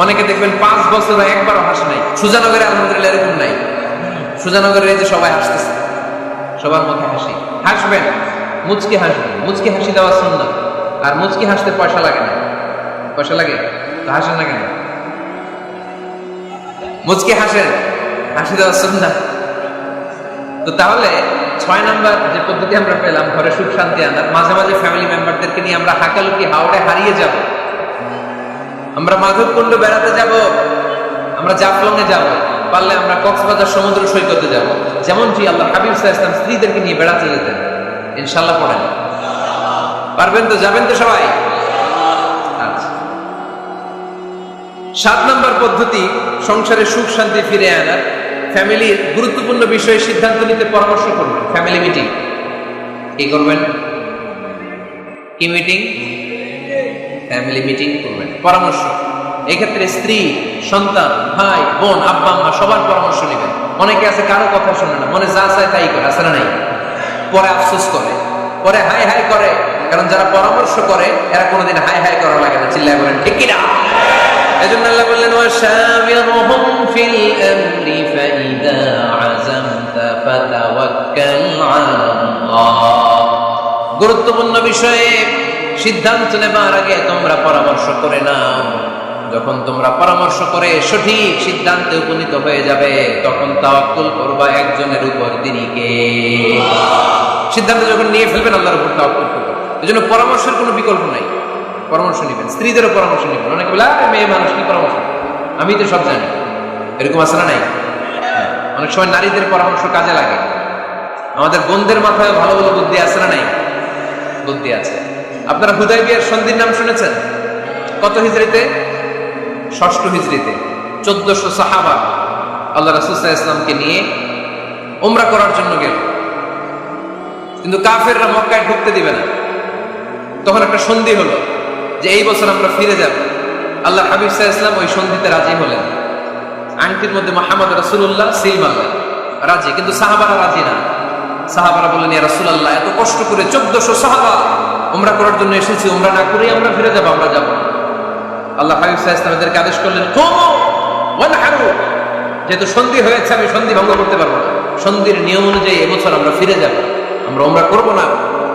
অনেকে দেখবেন 5 বছর একবারও হাসি নাই। সুজানগরে আলহামদুলিল্লাহ এরকম নাই। সুজানগরে এই যে সবাই হাসতেছে, সবার মুখে হাসি। হাসবেন, মুচকি হাসবেন, মুচকি হাসি দেওয়া সুন্নাত। আর মুচকি হাসতে পয়সা লাগে না। পয়সা লাগে তো হাসেন না কেন? মুচকি হাসেন, হাসি দেওয়া সুন্নাত। তো তাহলে 6 নাম্বার যে পদ্ধতি আমরা পেলাম ঘরে সুখ শান্তি আনার, মাঝে মাঝে ফ্যামিলি মেম্বারদেরকে নিয়ে আমরা হাকালুকি হাওড়ে হারিয়ে যাব, আমরা মাধবকুণ্ড বেড়াতে যাব, আমরা জাফলং এ যাব, পারলে আমরা কক্সবাজার সমুদ্র সৈকতে যাব। যেমনটি আল্লাহ হাবিব সাল্লাল্লাহু আলাইহি ওয়াসাল্লাম স্ত্রীদেরকে নিয়ে বেড়াতে যেতেন। ইনশাআল্লাহ পড়েন, পারবেন তো? যাবেন তো সবাই? আচ্ছা, 7 নাম্বার পদ্ধতি সংসারে সুখ শান্তি ফিরে আনার, ফ্যামিলির গুরুত্বপূর্ণ বিষয়ে সিদ্ধান্ত নিতে পরামর্শ করবেন। ফ্যামিলি মিটিং কি করবেন? কি মিটিং? ফ্যামিলি মিটিং করবেন, পরামর্শ। এক্ষেত্রে স্ত্রী, সন্তান, ভাই, বোন, আব্বা আম্মা সবার পরামর্শ নেবেন। অনেকে আছে কারো কথা শোনে না, মনে যা চায় তাই করে, আছে না নাই? পরে আফসোস করে, পরে হাই হাই করে। কারণ যারা পরামর্শ করে এরা কোনোদিন হাই হাই করা লাগে না। চিল্লায় বলেন ঠিক কিনা? এজন্য আল্লাহ বললেন ওয়াশাবিরহুম ফিল আমরি ফাইদা আযামতা ফাতাওয়াক্কাল আলাল্লাহ। গুরুত্বপূর্ণ বিষয়ে সিদ্ধান্ত নেবার আগে তোমরা পরামর্শ করে নাও। যখন তোমরা পরামর্শ করে সঠিক সিদ্ধান্তে উপনীত হয়ে যাবে, তখন তাওয়াক্কুল করবা একজনের উপর, তিনি কে? সিদ্ধান্ত যখন নিয়ে ফেলবেন আল্লাহর উপর তাওয়াক্কুল করবেন। এজন্য পরামর্শের কোনো বিকল্প নাই। পরামর্শ নেবেন, স্ত্রীদেরও পরামর্শ নেবেন। অনেকে বলে আরে মেয়ে মানুষ, কি পরামর্শ, আমি তো সব জানি। এরকম আছে না নাই? অনেক সময় নারীদের পরামর্শ কাজে লাগে। আমাদের বোনদের মাথায় ভালো ভালো বুদ্ধি আছে না নাই? বুদ্ধি আছে। আপনারা হুদায়বিয়ার সন্ধির নাম শুনেছেন? কত হিজরিতে? 6ষ্ঠ হিজরিতে 1400 সাহাবা আল্লাহ রাসূল সাল্লাল্লাহু আলাইহি ওয়াসাল্লামকে নিয়ে উমরা করার জন্য গেল, কিন্তু কাফেররা মক্কায় ঢুকতে দিবে না। তখন একটা সন্ধি হলো যে এই বছর আমরা ফিরে যাব। আল্লাহ হাবিব সাল্লাল্লাহু আলাইহি ওয়াসাল্লাম ওই সন্ধিতে রাজি হলেন। আংটির মধ্যে মুহাম্মদ রাসূলুল্লাহ সিল মারলেন, রাজি, কিন্তু সাহাবারা রাজি না। সাহাবারা বললেন ইয়া রাসূলুল্লাহ, এত কষ্ট করে 1400 সাহাবা উমরা করার জন্য এসেছি, উমরা না করেই আমরা ফিরে যাব, আমরা যাব না। আল্লাহ হাবিব সাল্লাল্লাহু আলাইহি ওয়াসাল্লাম এদেরকে আদেশ করলেন কুমু ওয়ানহারু, যেহেতু সন্ধি হয়েছে আমি সন্ধি ভঙ্গ করতে পারবো না, সন্ধির নিয়ম অনুযায়ী এবছর আমরা ফিরে যাব, আমরা উমরা করব না।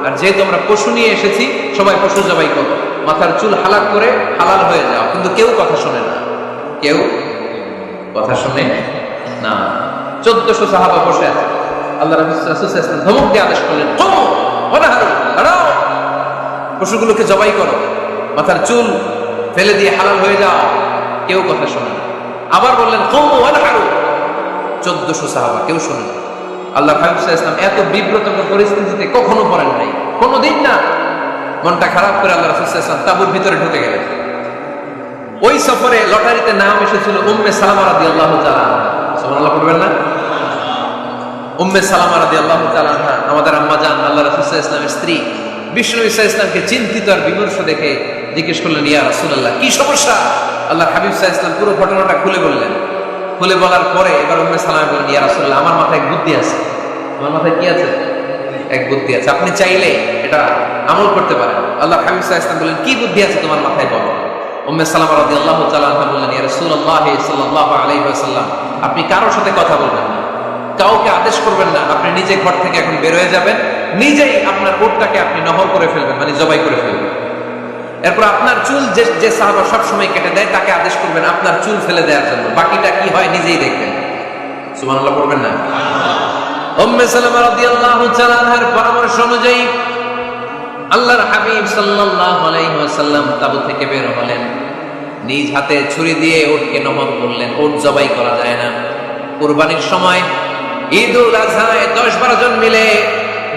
আর যেহেতু আমরা পশু নিয়ে এসেছি, সবাই পশু জবাই করো, মাথার চুল হালাক করে হালাল হয়ে যাও। কিন্তু কেউ কথা শোনে না, কেউ কথা শোনে না। 1400 সাহাবা বসে আছে। আল্লাহ রাসূল সাল্লাল্লাহু আলাইহি ওয়াসাল্লাম ধমক দিয়ে আদেশ করলেন কুমু ওয়ানহারু, দাঁড়াও, পশুগুলোকে জবাই করো, মাথার চুল ফেলে দিয়ে হালাল হয়ে যাও। কেউ কথা শোনে না। আবার বললেন কুমু ওয়ানহারু, 1400 সাহাবা, কেউ শোনে না। আল্লাহ হাবিব সাল্লাল্লাহু আলাইহি ওয়াসাল্লাম এত বিব্রতকর পরিস্থিতিতে কখনো পড়েন নাই, কোনোদিন না। মনটা খারাপ করে আল্লাহ রাসূল সাল্লাল্লাহু আলাইহি ওয়াসাল্লাম তাঁবুর ভিতরে ঢুকে গেলেন। ওই সফরে লটারিতে নাম এসেছিল উম্মে সালামা রাদিয়াল্লাহু তাআলা আনহা। সুবহানাল্লাহ পড়বেন না? উম্মে সালামা রাদিয়াল্লাহু তাআলা আনহা আমাদের আম্মা জান, আল্লাহ রাসূল সাল্লাল্লাহু আলাইহি ওয়াসাল্লামের স্ত্রী। বিশ্বনবী সাল্লাল্লাহু আলাইহি ওয়াসাল্লামকে চিন্তিত আর বিমর্ষ দেখে জিজ্ঞেস করলেন ইয়া রাসূলুল্লাহ, কি সমস্যা? আল্লাহ হাবিব সাল্লাল্লাহু আলাইহি ওয়াসাল্লাম পুরো ঘটনাটা খুলে বললেন। খুলে বলার পরে এবার উম্মে সালামা বললেন ইয়া রাসূলুল্লাহ, আমার মাথায় এক বুদ্ধি আছে। আমার মাথায় কি আছে? এক বুদ্ধি আছে, আপনি চাইলে এটা আমল করতে পারেন। আল্লাহ হাবিব সাল্লাল্লাহু আলাইহি ওয়াসাল্লাম বললেন কি বুদ্ধি আছে তোমার মাথায়, বলো। উম্মে সালামা রাদিয়াল্লাহু তাআলা আনহা বললেন ইয়া রাসূলুল্লাহ সাল্লাল্লাহু আলাইহি ওয়াসাল্লাম, আপনি কারোর সাথে কথা বলবেন না, কাউকে আদেশ করবেন না, আপনি নিজে ঘর থেকে এখন বের হয়ে যাবেন, নিজেই আপনার উটটাকে আপনি নহর করে ফেলবেন, মানে জবাই করে ফেলবেন। এরপর আপনার চুল যে সাহাবা সব সময় কেটে দেয় তাকে আদেশ করবেন আপনার চুল ফেলে দেওয়ার জন্য, বাকিটা কি হয় নিজেই দেখবেন। সুবহানাল্লাহ পড়বেন না? উম্মে সালামা রাদিয়াল্লাহু তাআলা আনহার পরামর্শ অনুযায়ী আল্লাহর হাবিব সাল্লাল্লাহু আলাইহি ওয়াসাল্লাম তাবু থেকে বের হলেন। নিজ হাতে ছুরি দিয়ে উটকে নহর করলেন। উট জবাই করা যায় না। কুরবানির সময় ঈদুল আযহায় 10-12 জন মিলে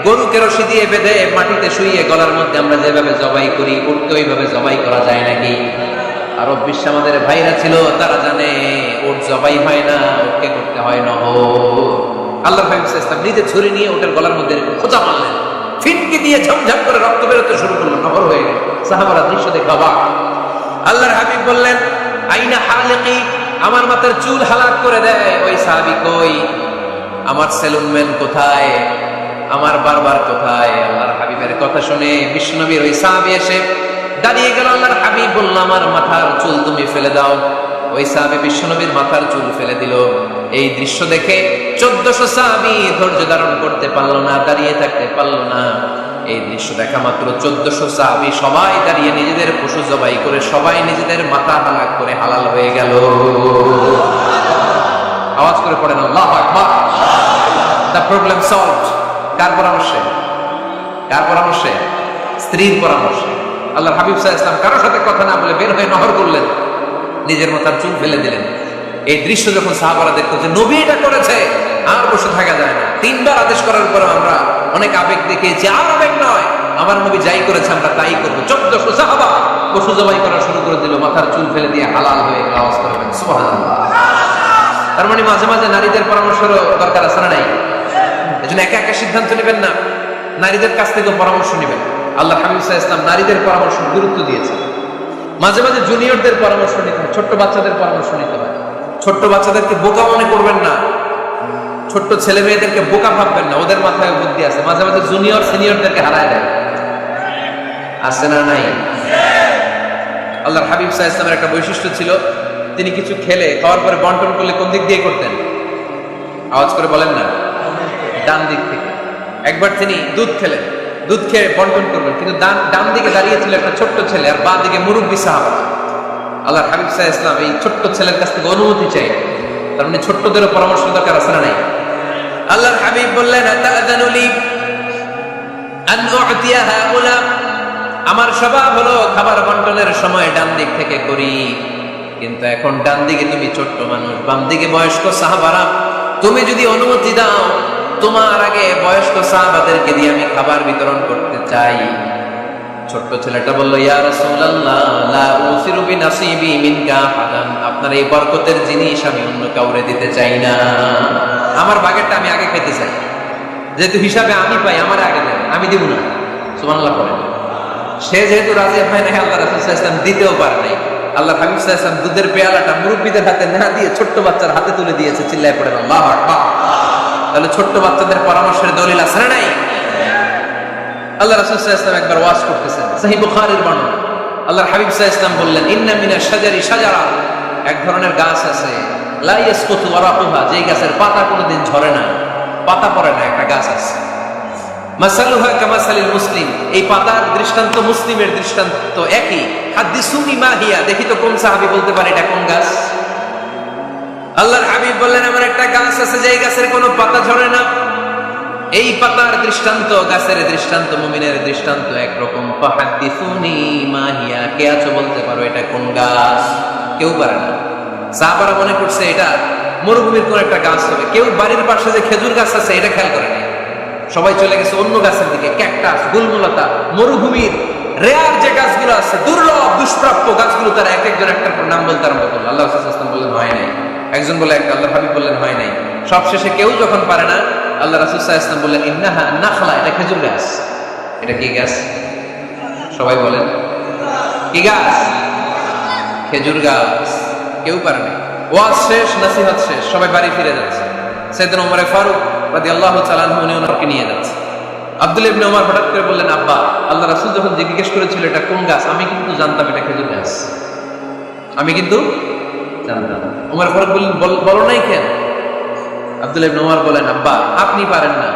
গরুকে রশি দিয়ে বেঁধে মাটিতে শুইয়ে গলার মধ্যে আমরা যেভাবে জবাই করি, উটকে ওইভাবে জবাই করা যায় নাকি? আরব বিশ্বে আমাদের ভাইরা ছিল, তারা জানে উট জবাই হয় না, উটকে করতে হয় নহর। আল্লাহর হাবিব সাল্লাল্লাহু আলাইহি ওয়াসাল্লাম নিজে ছুরি নিয়ে উটের গলার মধ্যে খোঁচা মারলেন, ফিনকি দিয়ে ঝমঝম করে রক্ত বেরোতে শুরু করলো, নহর হয়ে গেল। সাহাবারা দৃশ্য দেখে অবাক। আল্লাহর হাবিব বললেন, আইনা হালিকি, আমার মাথার চুল হালাক করে দেয় ওই সাহাবী কই? আমার সেলুনম্যান কোথায়? আমার বারবার কোথায়? আল্লাহর হাবিবের কথা শুনে বিশ্বনবীর ওই সাহাবী এসে দাঁড়িয়ে গেল। আল্লাহর হাবিব বলল, আমার মাথার চুল তুমি ফেলে দাও। ওই সাহাবী বিশ্বনবীর মাথার চুল ফেলে দিল। এই দৃশ্য দেখে 1400 সাহাবী ধৈর্য ধারণ করতে পারলো না, দাঁড়িয়ে থাকতে পারলো না। এই দৃশ্য দেখা মাত্র 1400 সাহাবী সবাই দাঁড়িয়ে নিজেদের পশু জবাই করে সবাই নিজেদের মাথা হালাক করে হালাল হয়ে গেল। আওয়াজ করে পড়েন আল্লাহু আকবার। The problem solved. কার পরামর্শে? কার পরামর্শে? স্ত্রীর পরামর্শে। আল্লাহর হাবিব সাল্লাল্লাহু আলাইহি ওয়াসাল্লাম কারোর সাথে কথা না বলে বের হয়ে নহর করলেন, নিজের মাথার চুল ফেলে দিলেন। এই দৃশ্য যখন সাহাবারা দেখতো যে নবী এটা করেছে, আর বসে থাকা যায় না। 3 বার আদেশ করার পর আমরা অনেক আবেগ দেখিয়েছি, আর আবেগ নয়, আমার নবী যাই করেছে আমরা তাই করবো। 1400 সাহাবা পশু জবাই করা শুরু করে দিল, মাথার চুল ফেলে দিয়ে হালাল হয়ে আওয়াজ করবেন সুবহানাল্লাহ। তার মানে মাঝে মাঝে নারীদের পরামর্শেরও দরকার আছে না নাই? এজন্য একা একা সিদ্ধান্ত নেবেন না, নারীদের কাছ থেকে পরামর্শ নেবেন। আল্লাহ হাবিব সাল্লাল্লাহু আলাইহি ওয়াসাল্লাম নারীদের পরামর্শ গুরুত্ব দিয়েছেন। মাঝে মাঝে জুনিয়রদের পরামর্শ নিতে হয়, ছোট্ট বাচ্চাদের পরামর্শ নিতে হয়। ছোট্ট বাচ্চাদেরকে বোকা মনে করবেন না, ছোট্ট ছেলে মেয়েদেরকে বোকা ভাববেন না, ওদের মাথায় বুদ্ধি আছে। মাঝে মাঝে জুনিয়র সিনিয়রদেরকে হারায় দেয়, আছে না নাই? আল্লাহর হাবিব সাল্লাল্লাহু আলাইহি ওয়াসাল্লামের একটা বৈশিষ্ট্য ছিল, তিনি কিছু খেলে খাওয়ার পরে বন্টন করলে কোন দিক দিয়ে করতেন? আওয়াজ করে বলেন না, ডান দিক থেকে। একবার তিনি দুধ খেলেন, দুধ খেয়ে বন্টন করবেন, কিন্তু ডান দিকে দাঁড়িয়ে ছিল একটা ছোট্ট ছেলে, আর বাঁ দিকে মুরব্বী সাহাবা। আল্লাহর হাবিব সাল্লাল্লাহু আলাইহি ওয়াসাল্লাম এই ছোট্ট ছেলের কাছ থেকে অনুমতি চাই, তার মানে ছোট্টদেরও পরামর্শ দরকার আছে না নাই? আল্লাহর হাবিব বললেন, আতাযানু লি আন উ'তিয়া হাউলা, আমার স্বভাব হলো খাবার বন্টনের সময় ডান দিক থেকে করি, কিন্তু এখন ডান দিকে তুমি ছোট্ট মানুষ, বাম দিকে বয়স্ক সাহাবারা, তুমি যদি অনুমতি দাও তোমার আগে বয়স্ক সাহাবাদেরকে দিয়ে আমি খাবার বিতরণ করতে চাই। ছোট্ট ছেলেটা বলল, ইয়া রাসূলুল্লাহ, লা উসিরু বিনাসিবি মিনকা আহাদান, আপনার এই বরকতের জিনিস আমি অন্য কাউরে দিতে চাই না, আমার ভাগেরটা আমি আগে খেতে চাই, যেহেতু হিসাবে আমি পাই আমার আগে দেন, আমি দিব না। সুবহানাল্লাহ বলেন। সে যেহেতু রাজি হয় না, আল্লাহ রাসূল সাল্লাল্লাহু আলাইহি ওয়াসাল্লাম দিতেও পারে নাই। আল্লাহ হাবিব সাল্লাল্লাহু আলাইহি ওয়াসাল্লাম দুধের পেয়ালাটা মুরব্বিদের হাতে না দিয়ে ছোট্ট বাচ্চার হাতে তুলে দিয়েছে। চিল্লায় পড়েন আল্লাহু আকবার। তাহলে ছোট্ট বাচ্চাদের পরামর্শের দলিল আছে না নাই? আল্লাহ রাসূল সাল্লাল্লাহু আলাইহি ওয়াসাল্লাম একবার ওয়াজ করতেছেন, সহিহ বুখারীর বর্ণনা। আল্লাহর হাবিব সাল্লাল্লাহু আলাইহি ওয়াসাল্লাম বললেন, ইন্না মিনাশ শাজারি শাজারা, এক ধরনের গাছ আছে, লা ইয়াসকুতু ওয়ারাকুহা, যেই গাছের পাতা কোনোদিন ঝরে না, পাতা পড়ে না, একটা গাছ আছে। মাসালুহা কামাসালিল মুসলিম, এই পাতার দৃষ্টান্ত মুসলিমের দৃষ্টান্ত একই। হাদিসুনি মা হিয়া, দেখি তো কোন সাহাবী বলতে পারে এটা কোন গাছ? আল্লাহর হাবিব বললেন, আমার একটা গাছ আছে যেই গাছের কোনো পাতা ঝরে না। এই পাতার দৃষ্টান্ত, গাছের দৃষ্টান্ত, মুমিনের দৃষ্টান্ত একরকম। ফাহাদিসুনি মা হিয়া, কে আছো বলতে পারো এটা কোন গাছ? কেউ পারে না। সাহাবারা মনে করছে এটা মরুভূমির কোন একটা গাছ হবে। কেউ বাড়ির পাশে যে খেজুর গাছ আছে এটা খেয়াল করে না, সবাই চলে গেছে অন্য গাছের দিকে। ক্যাকটাস, গুলমুলতা, মরুভূমির রেয়ার যে গাছগুলো আছে, দুর্লভ দুষ্প্রাপ্য গাছগুলো, তারা এক একজন একটার পর নাম বলতে আরম্ভ করলো। আল্লাহ রাসূল সাল্লাল্লাহু আলাইহি ওয়াসাল্লাম বললেন হয় নাই, একজন বলে একটা, আল্লাহ হাবিব বললেন হয় নাই। সবশেষে কেউ যখন পারে না, আল্লাহ রাসূল সাল্লাল্লাহু আলাইহি ওয়াসাল্লাম বললেন, ইন্নাহা নাখলা, এটা খেজুর গাছ। এটা কি গাছ? সবাই বলেন কি গাছ? খেজুর গাছ। কেউ পারে না। ওয়াজ শেষ, নসিহত শেষ, সবাই বাড়ি ফিরে যাচ্ছে। সাইয়েদনা ওমর ফারুক রাদিয়াল্লাহু তাআলা আনহু উনি ওনাকে নিয়ে যাচ্ছে। আব্দুল্লাহ ইবনে ওমর হঠাৎ করে বললেন, আব্বা, আল্লাহ রাসূল যখন জিজ্ঞেস করেছিল এটা কোন গাছ, আমি কিন্তু জানতাম এটা খেজুর গাছ, আমি কিন্তু জানতাম। ওমর ফারুক বললেন, বলো নাই কেন? আব্দুল্লাহ ইবনে ওমর বলেন, আব্বা, আপনি পারেন না,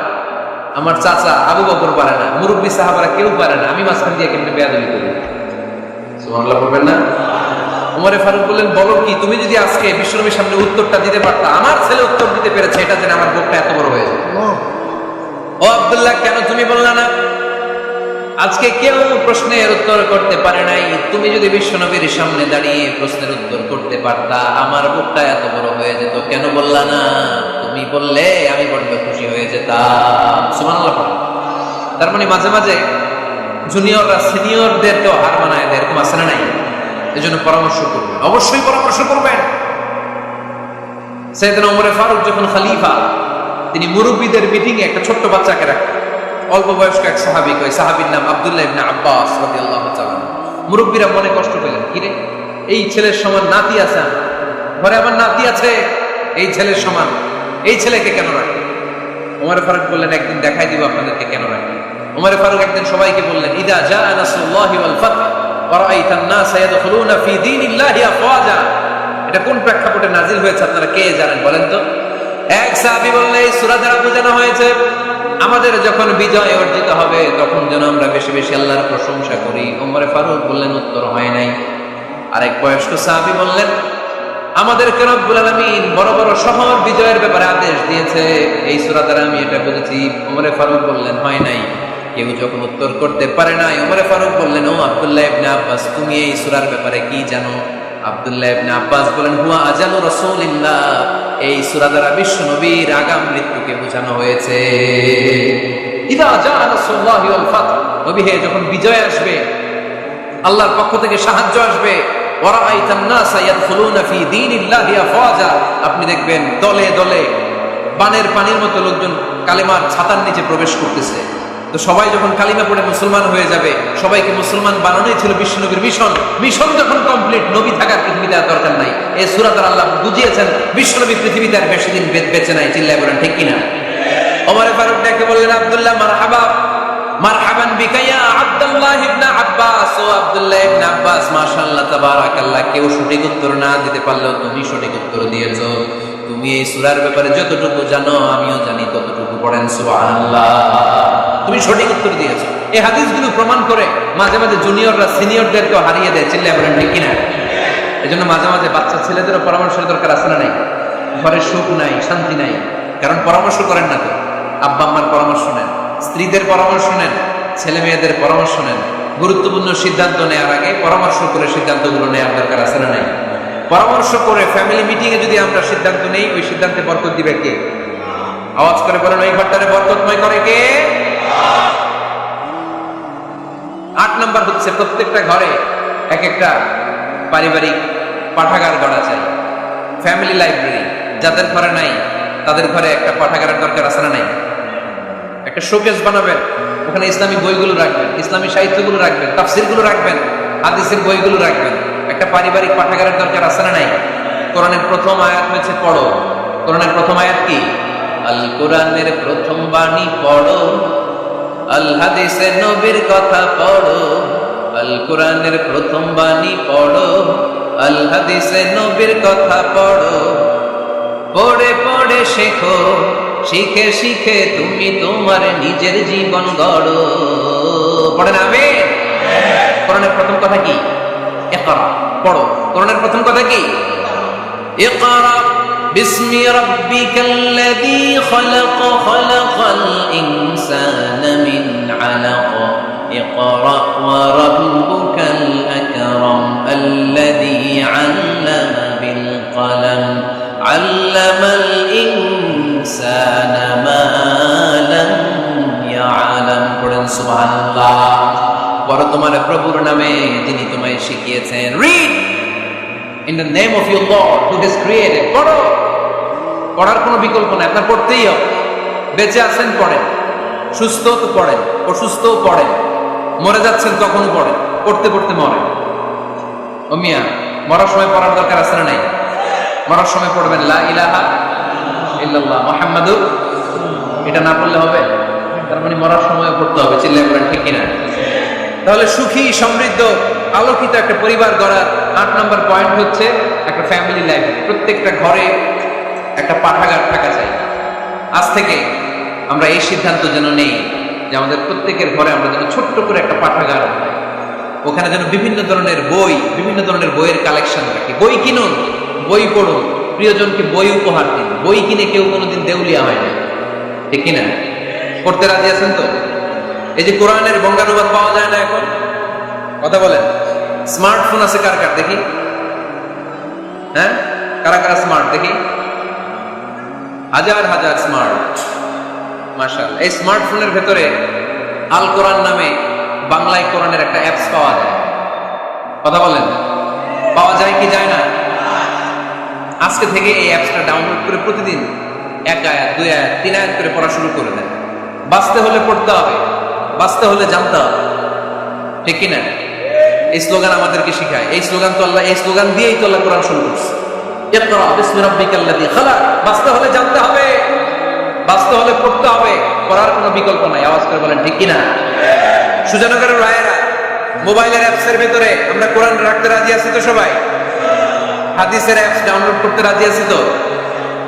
আমার চাচা আবু বকর পারে না, মুরব্বী সাহাবারা কেউ পারে না, আমি মাঝখান দিয়ে কেমনে বেয়াদবি করি? সুবহানাল্লাহ বলবেন না? ওমর ফারুক বললেন, বলো কি, তুমি যদি আজকে বিশ্বনবীর সামনে উত্তরটা দিতে পারতা, আমার ছেলে উত্তর দিতে পেরেছে, এটা জেনে আমার বুকটা এত বড় হয়ে যায়। ও আব্দুল্লাহ, কেন তুমি বললা না? আজকে কেউ প্রশ্নের উত্তর করতে পারে নাই, তুমি যদি বিশ্বনবীর সামনে দাঁড়িয়ে প্রশ্নের উত্তর করতে পারতা, আমার বুকটা এত বড় হয়ে যেত, কেন বললা না? তুমি বললে আমি বড্ড খুশি হয়ে যেতাম। সুবহানাল্লাহ। তার মানে মাঝে মাঝে জুনিয়ররা সিনিয়রদেরকেও হার মানায় দেয়, এরকম আছে না নাই? এজন্য পরামর্শ করবেন, অবশ্যই পরামর্শ করবেন। সাইয়েদনা ওমর ফারুক যখন খলিফা, তিনি মুরব্বীদের মিটিং এ একটা ছোট্ট বাচ্চাকে রাখতেন। অল্প বয়স্ক এক সাহাবী, ওই সাহাবীর নাম আব্দুল্লাহ ইবনে আব্বাস রাদিয়াল্লাহু তাআলা। মুরব্বীরা মনে কষ্ট পেলেন, কিরে এই ছেলের সমান নাতি আছে আমার ঘরে, আমার নাতি আছে এই ছেলের সমান, এই ছেলেকে কেন রাখে? ওমর ফারুক বললেন, একদিন দেখাই দিব আপনাদেরকে কেন রাখে। ওমর ফারুক একদিন সবাইকে বললেন, ইদা জাআ নাসরুল্লাহি ওয়াল ফাতহ ওয়া রাআইতান নাসা ইয়াদখুলুনা ফি দীনিল্লাহি আফওয়াজা। এটা কোন প্রেক্ষাপটে নাজিল হয়েছে আপনারা কে জানেন বলেন তো? এক সাহাবী বললেন, এই সূরা দ্বারা বোঝানো হয়েছে আমাদের যখন বিজয় অর্জিত হবে তখন যেন আমরা বেশি বেশি আল্লাহর প্রশংসা করি। ওমর ফারুক বললেন, উত্তর হয় নাই। আরেক বয়স্ক সাহাবী বললেন, আমাদেরকে রব্বুল আলামিন বড় বড় শহর বিজয়ের ব্যাপারে আদেশ দিয়েছে, এই সূরা দ্বারা আমি এটা বুঝেছি। ওমর ফারুক বললেন, হয় নাই। কেউ যখন উত্তর করতে পারে নাই, ওমর ফারুক বললেন, ও আব্দুল্লাহ ইবনে আব্বাস, তুমি এই সূরার ব্যাপারে কি জানো? আব্দুল্লাহ ইবনে আব্বাস বলেন, হুয়া আজালু রাসূলিল্লাহ, এই সূরা দ্বারা বিশ্ব নবীর আগাম মৃত্যুকে বোঝানো হয়েছে। ইদা জাআ নাসরুল্লাহি ওয়াল ফাতহ, নবী হে যখন বিজয় আসবে, আল্লাহর পক্ষ থেকে সাহায্য আসবে, ওয়া রাআইতান নাসা ইয়াদখুলুনা ফি দীনিল্লাহি আফওয়াজা, আপনি দেখবেন দলে দলে বানের পানির মতো লোকজন কালেমার ছাতার নিচে প্রবেশ করতেছে। তো সবাই যখন কালিমা পড়ে মুসলমান হয়ে যাবে, সবাইকে মুসলমান বানানোই ছিল বিশ্বনবীর মিশন। মিশন যখন কমপ্লিট, নবী থাকার পৃথিবীতে আর দরকার নাই। এই সূরা দ্বারা আল্লাহ বুঝিয়েছেন বিশ্বনবী পৃথিবীতে আর বেশি দিন বেঁচে নাই। চিল্লায় বলেন ঠিক কিনা? ওমর ফারুক ডেকে বললেন, আব্দুল্লাহ মারহাবা, মারহাবান বিকা ইয়া আব্দুল্লাহ ইবনে আব্বাস, ও আব্দুল্লাহ ইবনে আব্বাস, মাশাআল্লাহ তাবারাকাল্লাহ। কেউ সঠিক উত্তর না দিতে পারলেও তুমি সঠিক উত্তর দিয়েছো। তুমি এই সূরার ব্যাপারে যতটুকু জানো আমিও জানি ততটুকু। পড়েন সুবহানাল্লাহ। তুমি সঠিক উত্তর দিয়েছো। এই হাদিসগুলো প্রমাণ করে মাঝে মাঝে জুনিয়ররা সিনিয়রদেরকে হারিয়ে দেয়। চিল্লায় বলেন ঠিক কিনা? এজন্য মাঝে মাঝে বাচ্চা ছেলেদেরও পরামর্শের দরকার আছে না নাই? ঘরে সুখ নাই, শান্তি নাই, কারণ পরামর্শ করেন না তো। আব্বা আম্মার পরামর্শ নেন, স্ত্রীদের পরামর্শ নেন, ছেলে মেয়েদের পরামর্শ নেন। গুরুত্বপূর্ণ সিদ্ধান্ত নেওয়ার আগে পরামর্শ করে সিদ্ধান্তগুলো নেওয়ার দরকার আছে না নাই? পরামর্শ করে ফ্যামিলি মিটিং এ যদি আমরা সিদ্ধান্ত নেই, ওই সিদ্ধান্তে বরকত দিবে কে? আওয়াজ করে বলেন, ওই ঘরটারে বরকতময় করে কে? 8 নাম্বার হচ্ছে, প্রত্যেকটা ঘরে এক একটা পারিবারিক পাঠাগার গড়া চাই, ফ্যামিলি লাইব্রেরি। যাদের ঘরে নাই তাদের ঘরে একটা পাঠাগারের দরকার আছে না নাই? একটা শোকেস বানাবেন, ওখানে ইসলামী বইগুলো রাখবেন, ইসলামী সাহিত্যগুলো রাখবেন, তাফসিরগুলো রাখবেন, হাদিসের বইগুলো রাখবেন। একটা পারিবারিক পাঠাগারের দরকার আছে না নাই? কোরআনের প্রথম আয়াত হচ্ছে পড়ো। কোরআনের প্রথম আয়াত কি? আল কোরআনের প্রথম বাণী পড়ো, আল হাদিসে নবীর কথা পড়ো। আল কোরআনের প্রথম বাণী পড়ো, আল হাদিসে নবীর কথা পড়ো। পড়ে পড়ে শেখো, শিখে শিখে তুমি তোমার নিজের জীবন গড়ো। পড়েন আমিন। কোরআনের প্রথম কথা কি? ইকরা, পড়ো। কোরআনের প্রথম কথা কি? ইকরা বিসমি রাব্বিকাল্লাযী খালাক, খালাকাল ইনসানা মিন আলাক। ইকরা ওয়া রাব্বুকাল আকরাম আল্লাযী আল্লামা বিল কলম আল্লামাল ইনসানা মা লাম ইয়ালাম। পড়েন সুবহানাল্লাহ। পড়ো তোমার প্রভুর নামে যিনি তোমায় শিখিয়েছেন। Read in the name of your Lord who has created. পড়ো। পড়ার কোনো বিকল্প নাই, আপনার পড়তেই হবে। বেঁচে আছেন পড়েন, সুস্থ তো পড়েন, অসুস্থও পড়েন, মরে যাচ্ছেন তখনও পড়েন, পড়তে পড়তে মরেন। ও মিয়া, মরার সময় পড়ার দরকার আছে না নাই? মরার সময় পড়বেন লা ইলাহা ইল্লাল্লাহ মুহাম্মাদুর। এটা না পড়লে হবে? তার মানে মরার সময় পড়তে হবে। চিল্লায় বলেন ঠিক কিনা? তাহলে সুখী, সমৃদ্ধ, আলোকিত একটা পরিবার গড়ার 8 নম্বর পয়েন্ট হচ্ছে একটা ফ্যামিলি লাইব্রেরি। প্রত্যেকটা ঘরে একটা পাঠাগার থাকা চাই। আজ থেকে আমরা এই সিদ্ধান্ত যেন নেই যে আমাদের প্রত্যেকের ঘরে আমরা যেন ছোট্ট করে একটা পাঠাগার, ওখানে যেন বিভিন্ন ধরনের বই, বিভিন্ন ধরনের বইয়ের কালেকশন রাখি। বই কিনুন, বই পড়ুন, প্রিয়জনকে বই উপহার দিন। বই কিনে কেউ কোনোদিন দেউলিয়া হয় না, ঠিক কিনা? পড়তে রাজি আছেন তো? এই যে কোরআনের বঙ্গানুবাদ পাওয়া যায় না এখন, কথা বলেন। স্মার্টফোন আছে কার কার দেখি? হ্যাঁ, কারা কারা স্মার্ট দেখি? হাজার হাজার স্মার্ট, মাশাআল্লাহ। এই স্মার্টফোনের ভেতরে আল কোরআন নামে বাংলায় কোরআনের একটা অ্যাপস পাওয়া যায়। কথা বলেন, পাওয়া যায় কি যায় না? আজকে থেকে এই অ্যাপসটা ডাউনলোড করে প্রতিদিন 1 আয়াত, 2 আয়াত, 3 আয়াত করে পড়া শুরু করে দেন। বাঁচতে হলে পড়তে হবে, বাঁচতে হলে জানতে হবে, ঠিক কিনা? এই স্লোগান আমাদেরকে শিখায়। এই স্লোগান তো আল্লাহ, এই স্লোগান দিয়েই তো আল্লাহ কোরআন শুরু করছে, ইকরা বিসমি রাব্বিকাল্লাযী খালাক। বাঁচতে হলে জানতে হবে, বাঁচতে হলে পড়তে হবে, পড়ার কোনো বিকল্প নাই। আওয়াজ করে বলেন ঠিক কিনা? সুজানগরের রায়েরা, মোবাইলের অ্যাপসের ভিতরে আমরা কোরআন রাখতে রাজি আছি তো সবাই? হাদিসের অ্যাপস ডাউনলোড করতে রাজি আছি তো?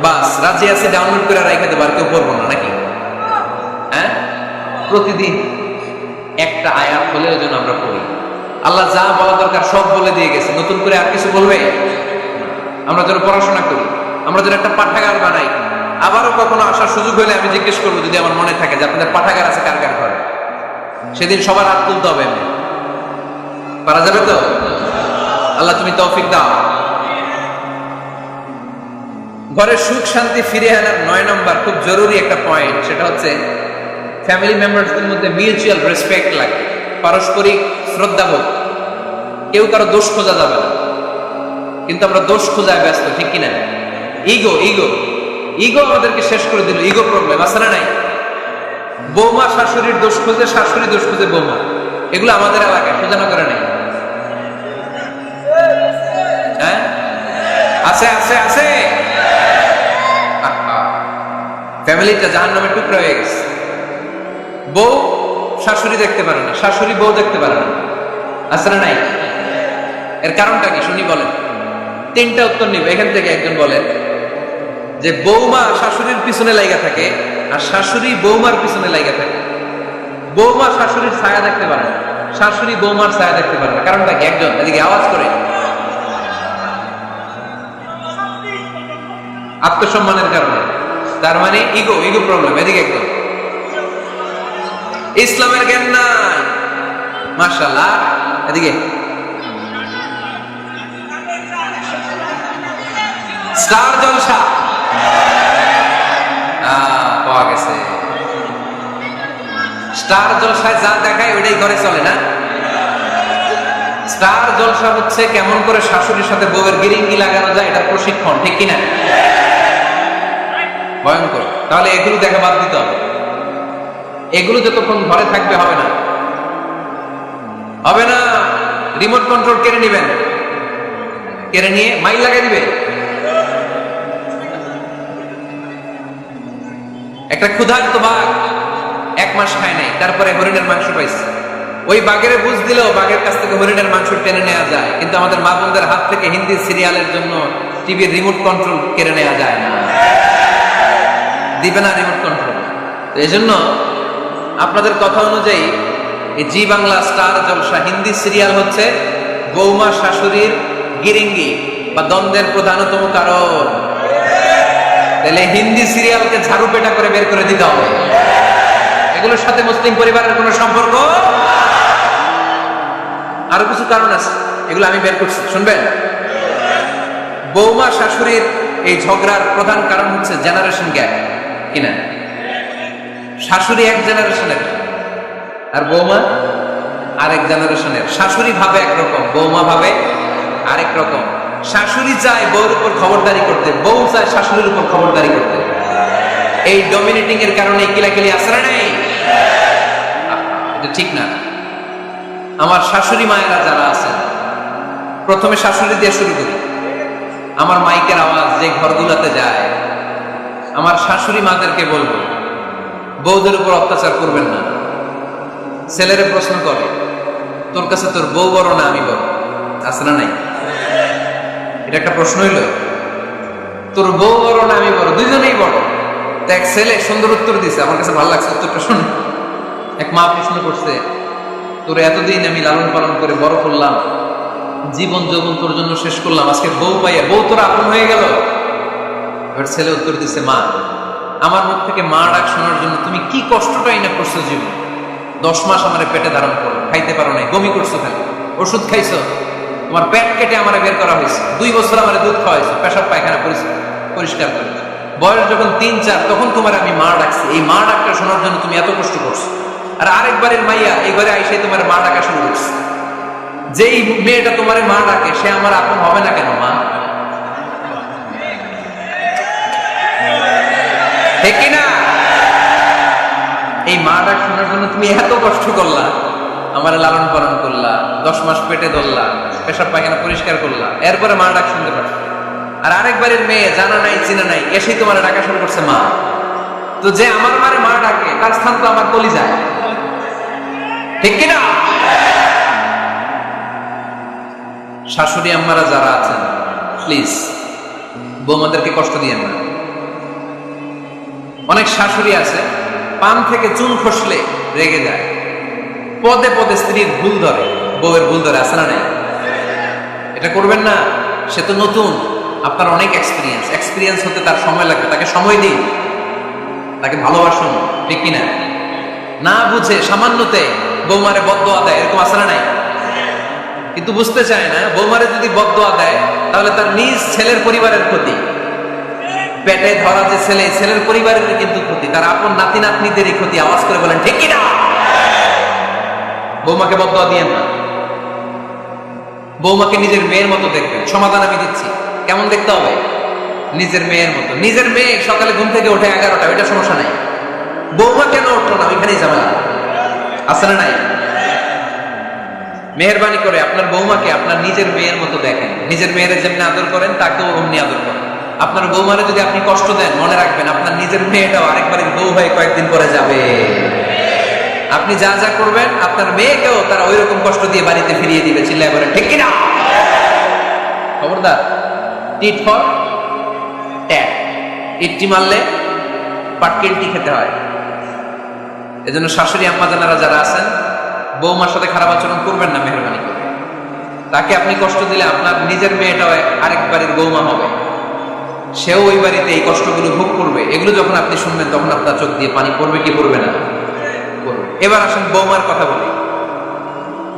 বাস রাজি আছি, ডাউনলোড করে রাখতে দেবো, আর কেউ পড়বো না নাকি? হ্যাঁ, প্রতিদিন একটা আয়াত হলেও যেন আমরা পড়ি। আল্লাহ যা বলা দরকার সব বলে দিয়ে গেছে, নতুন করে আর কিছু বলবে? আমরা যেন পড়াশোনা করি, আমরা যেন একটা পাঠাগার বানাই। আবারও কখনো আসার সুযোগ হলে আমি জিজ্ঞেস করবো, যদি আমার মনে থাকে যে আপনাদের পাঠাগার আছে কার কার ঘরে, সেদিন সবার হাত তুলতে হবে। এমনি পারা যাবে তো? আল্লাহ তুমি তৌফিক দাও। ঘরের সুখ শান্তি ফিরে আনার 9 নম্বর খুব জরুরি একটা পয়েন্ট, সেটা হচ্ছে ফ্যামিলি মেম্বারসদের মধ্যে মিউচুয়াল রেসপেক্ট লাগে, পারস্পরিক শ্রদ্ধাবোধ। কেউ কারো দোষ খোঁজা যাবে না, কিন্তু আমরা দোষ খোঁজায় ব্যস্ত, ঠিক কিনা? ইগো ইগো ইগো আমাদেরকে শেষ করে দিল। ইগো প্রবলেম আছে না নাই? বৌমা শাশুড়ির দোষ খোঁজে, শাশুড়ি দোষ খোঁজে বৌমা। এগুলো আমাদের এলাকায় খোঁজানো করে নাই? হ্যাঁ, আছে আছে আছে। ফ্যামিলিটা জাহান্নামের টুকরা হয়ে গেছে। বউ শাশুড়ি দেখতে পারে না, শাশুড়ি বউ দেখতে পারে না, আছে না নাই? এর কারণটা কি শুনি বলেন? 3টা উত্তর নিব এখান থেকে। একজন বলেন যে বৌমা শাশুড়ির পিছনে লাইগা থাকে, আর শাশুড়ি বৌমার পিছনে লাইগা থাকে। বৌমা শাশুড়ির ছায়া দেখতে পারে না, শাশুড়ি বৌমার ছায়া দেখতে পারে না। কারণটা কি? একজন এদিকে আওয়াজ করে। আত্মসম্মানের কারণে। তার মানে ইগো ইগো প্রবলেম। এদিকে একদম ইসলামের জ্ঞান নাই, মাশাআল্লাহ। এদিকে স্টার জলসা পাওয়া গেছে। স্টার জলসায় যা দেখায় ওইটাই ঘরে চলে না? স্টার জলসা হচ্ছে কেমন করে শাশুড়ির সাথে বউয়ের গিরিঙ্গি লাগানো যায়, এটা প্রশিক্ষণ, ঠিক কিনা? ভয়ঙ্কর। তাহলে এগুলো দেখা বাদ দিতে হবে। এগুলো যতক্ষণ ঘরে থাকবে হবে না, হবে না। রিমোট কন্ট্রোল কেড়ে নিবেন, কেড়ে নিয়ে মাইল লাগাই দিবে। একটা ক্ষুধার্ত বাঘ 1 মাস খায় নাই, তারপরে হরিণের মাংস পাইছে। ওই বাঘের বুঝ দিলেও বাঘের কাছ থেকে হরিণের মাংস টেনে নেওয়া যায়, কিন্তু আমাদের মা বোনদের হাত থেকে হিন্দি সিরিয়ালের জন্য টিভির রিমোট কন্ট্রোল কেড়ে নেওয়া যায় না। দিবে না রিমোট কন্ট্রোল। তো এই জন্য আপনাদের কথা অনুযায়ী এই জি বাংলা স্টার জলসা হিন্দি সিরিয়াল হচ্ছে বৌমা শাশুড়ির গিরিঙ্গি বা দ্বন্দ্বের প্রধানতম কারণ। তাহলে হিন্দি সিরিয়ালকে ঝাড়ু পেটা করে বের করে দিতে হবে। এগুলোর সাথে মুসলিম পরিবারের কোনো সম্পর্ক। আরো কিছু কারণ আছে, এগুলো আমি বের করছি, শুনবেন? বৌমা শাশুড়ির এই ঝগড়ার প্রধান কারণ হচ্ছে জেনারেশন গ্যাপ, কিনা? শাশুড়ি এক জেনারেশনের আর বৌমা আরেক জেনারেশনের। শাশুড়ি ভাবে একরকম, বৌমা ভাবে আরেক রকম। শাশুড়ি চায় বউর উপর খবরদারি করতে, বউ চায় শাশুড়ির উপর খবরদারি করতে। এই ডমিনেটিং এর কারণে কিলাকিলি আসরা নেই, এটা ঠিক না। আমার শাশুড়ি মায়েরা যারা আছেন, প্রথমে শাশুড়ি দিয়ে শুরু করি। আমার মাইকের আওয়াজ যে ঘরগুলোতে যায়, আমার শাশুড়ি মাদেরকে বলবো, বউদের উপর অত্যাচার করবেন না। ছেলেরে প্রশ্ন করে, তোর কাছে তোর বউ বড় না আমি বড়? আছে না নাই? এটা একটা প্রশ্ন হইল, তোর বউ বড় না আমি বড়? দুইজনেই বড়। দেখ ছেলে সুন্দর উত্তর দিছে, আমার কাছে ভালো লাগছে উত্তরটা শুনে। এক মা প্রশ্ন করছে, তোর এতদিন আমি লালন পালন করে বড় করলাম, জীবন যৌবন তোর জন্য শেষ করলাম, আজকে বউ পাইয়া বউ তোর আপন হয়ে গেল? এবার ছেলে উত্তর দিছে, মা আমার মুখ থেকে মা ডাক শোনার জন্য তুমি কি কষ্টটাই না করছো জীবন। 10 মাস আমার পেটে ধারণ করো, খাইতে পারো নাই, বমি করছো, খালি ওষুধ খাইছো, তোমার পেট কেটে আমার বের করা হয়েছে, 2 বছর আমার দুধ খাওয়াইছো, পেশাব পায়খানা পরিষ্কার করে। বয়স যখন 3-4 তখন তোমার আমি মা ডাকছি। এই মা ডাকটা শোনার জন্য তুমি এত কষ্ট করছো। আর আরেকবারের মাইয়া এই ঘরে আইসাই তোমার মা ডাকা শুরু করছে। যেই মেয়েটা তোমার মা ডাকে সে আমার আপন হবে না কেন? মা ঠিক কিনা? এই মা ডাক শোনার জন্য তুমি এত কষ্ট করলা, আমার লালন পালন করলা, 10 মাস পেটে ধরলা, পেশাব পায়খানা পরিষ্কার করলা, এরপরে মা ডাক শুনতে পারছো। আর আরেক বাড়ির মেয়ে জানা নাই চিনা নাই এসেই তোমার ডাকা শুরু করছে মা। তো যে আমার মারে মা ডাকে তার স্থান তো আমার কলিজায়, ঠিক কিনা? শাশুড়ি আম্মারা যারা আছেন প্লিজ বৌমাদেরকে কষ্ট দিয়েন না। অনেক শাশুড়ি আছে পান থেকে চুন খসলে রেগে যায়, পদে পদে স্ত্রীর ভুল ধরে, বউয়ের ভুল ধরে, আছে না নাই? এটা করবেন না। সে তো নতুন, আপনার অনেক এক্সপিরিয়েন্স হতে তার সময় লাগবে। তাকে সময় দিন, তাকে ভালোবাসুন, ঠিক কিনা? না বুঝে সামান্যতে বৌমারে বদদোয়া দেয়, এরকম আছে না নাই? কিন্তু বুঝতে চায় না বৌমারে যদি বদদোয়া দেয় তাহলে তার নিজ ছেলের পরিবারের ক্ষতি, পেটে ধরা যে ছেলে, ছেলের পরিবারের কিন্তু ক্ষতি, তার আপন নাতি নাতনিদেরই ক্ষতি। আওয়াজ করে বলেন ঠিক কিনা? বৌমাকে বদদোয়া দিয়েন না। বৌমাকে নিজের মেয়ের মতো দেখবেন। সমাধান আমি দিচ্ছি, কেমন দেখতে হবে? নিজের মেয়ের মতো। নিজের মেয়ে সকালে ঘুম থেকে ওঠে 11টা, ওইটা সমস্যা নাই। বৌমা কেন উঠলো না, ওইখানেই ঝামেলা, আছে না নাই? মেহেরবানি করে আপনার বৌমাকে আপনার নিজের মেয়ের মতো দেখেন। নিজের মেয়ের যেমনি আদর করেন তাকেও অমনি আদর করেন। আপনার বৌমারে যদি আপনি কষ্ট দেন, মনে রাখবেন আপনার নিজের মেয়েটাও আরেকবারের বউ হয়ে কয়েকদিন পরে যাবে। আপনি যা যা করবেন আপনার মেয়েকেও তারা ওই রকম কষ্ট দিয়ে বাড়িতে ফিরিয়ে দিবে। চিল্লায় বলেন ঠিক কিনা? খবরদার, টিট ফর ট্যাট। ইটটি মারলে পাটকেলটি খেতে হয়। এজন্য শাশুড়ি আম্মা জানারা যারা আছেন, বৌমার সাথে খারাপ আচরণ করবেন না মেহেরবানি করে। তাকে আপনি কষ্ট দিলে আপনার নিজের মেয়েটাও আরেক বাড়ির বৌমা হবে, সেও ওই বাড়িতে এই কষ্টগুলো ভোগ করবে। এগুলো যখন আপনি শুনবেন তখন আপনার চোখ দিয়ে পানি পড়বে কি পড়বে না? পড়বে। এবার আসেন বৌমার কথা বলি।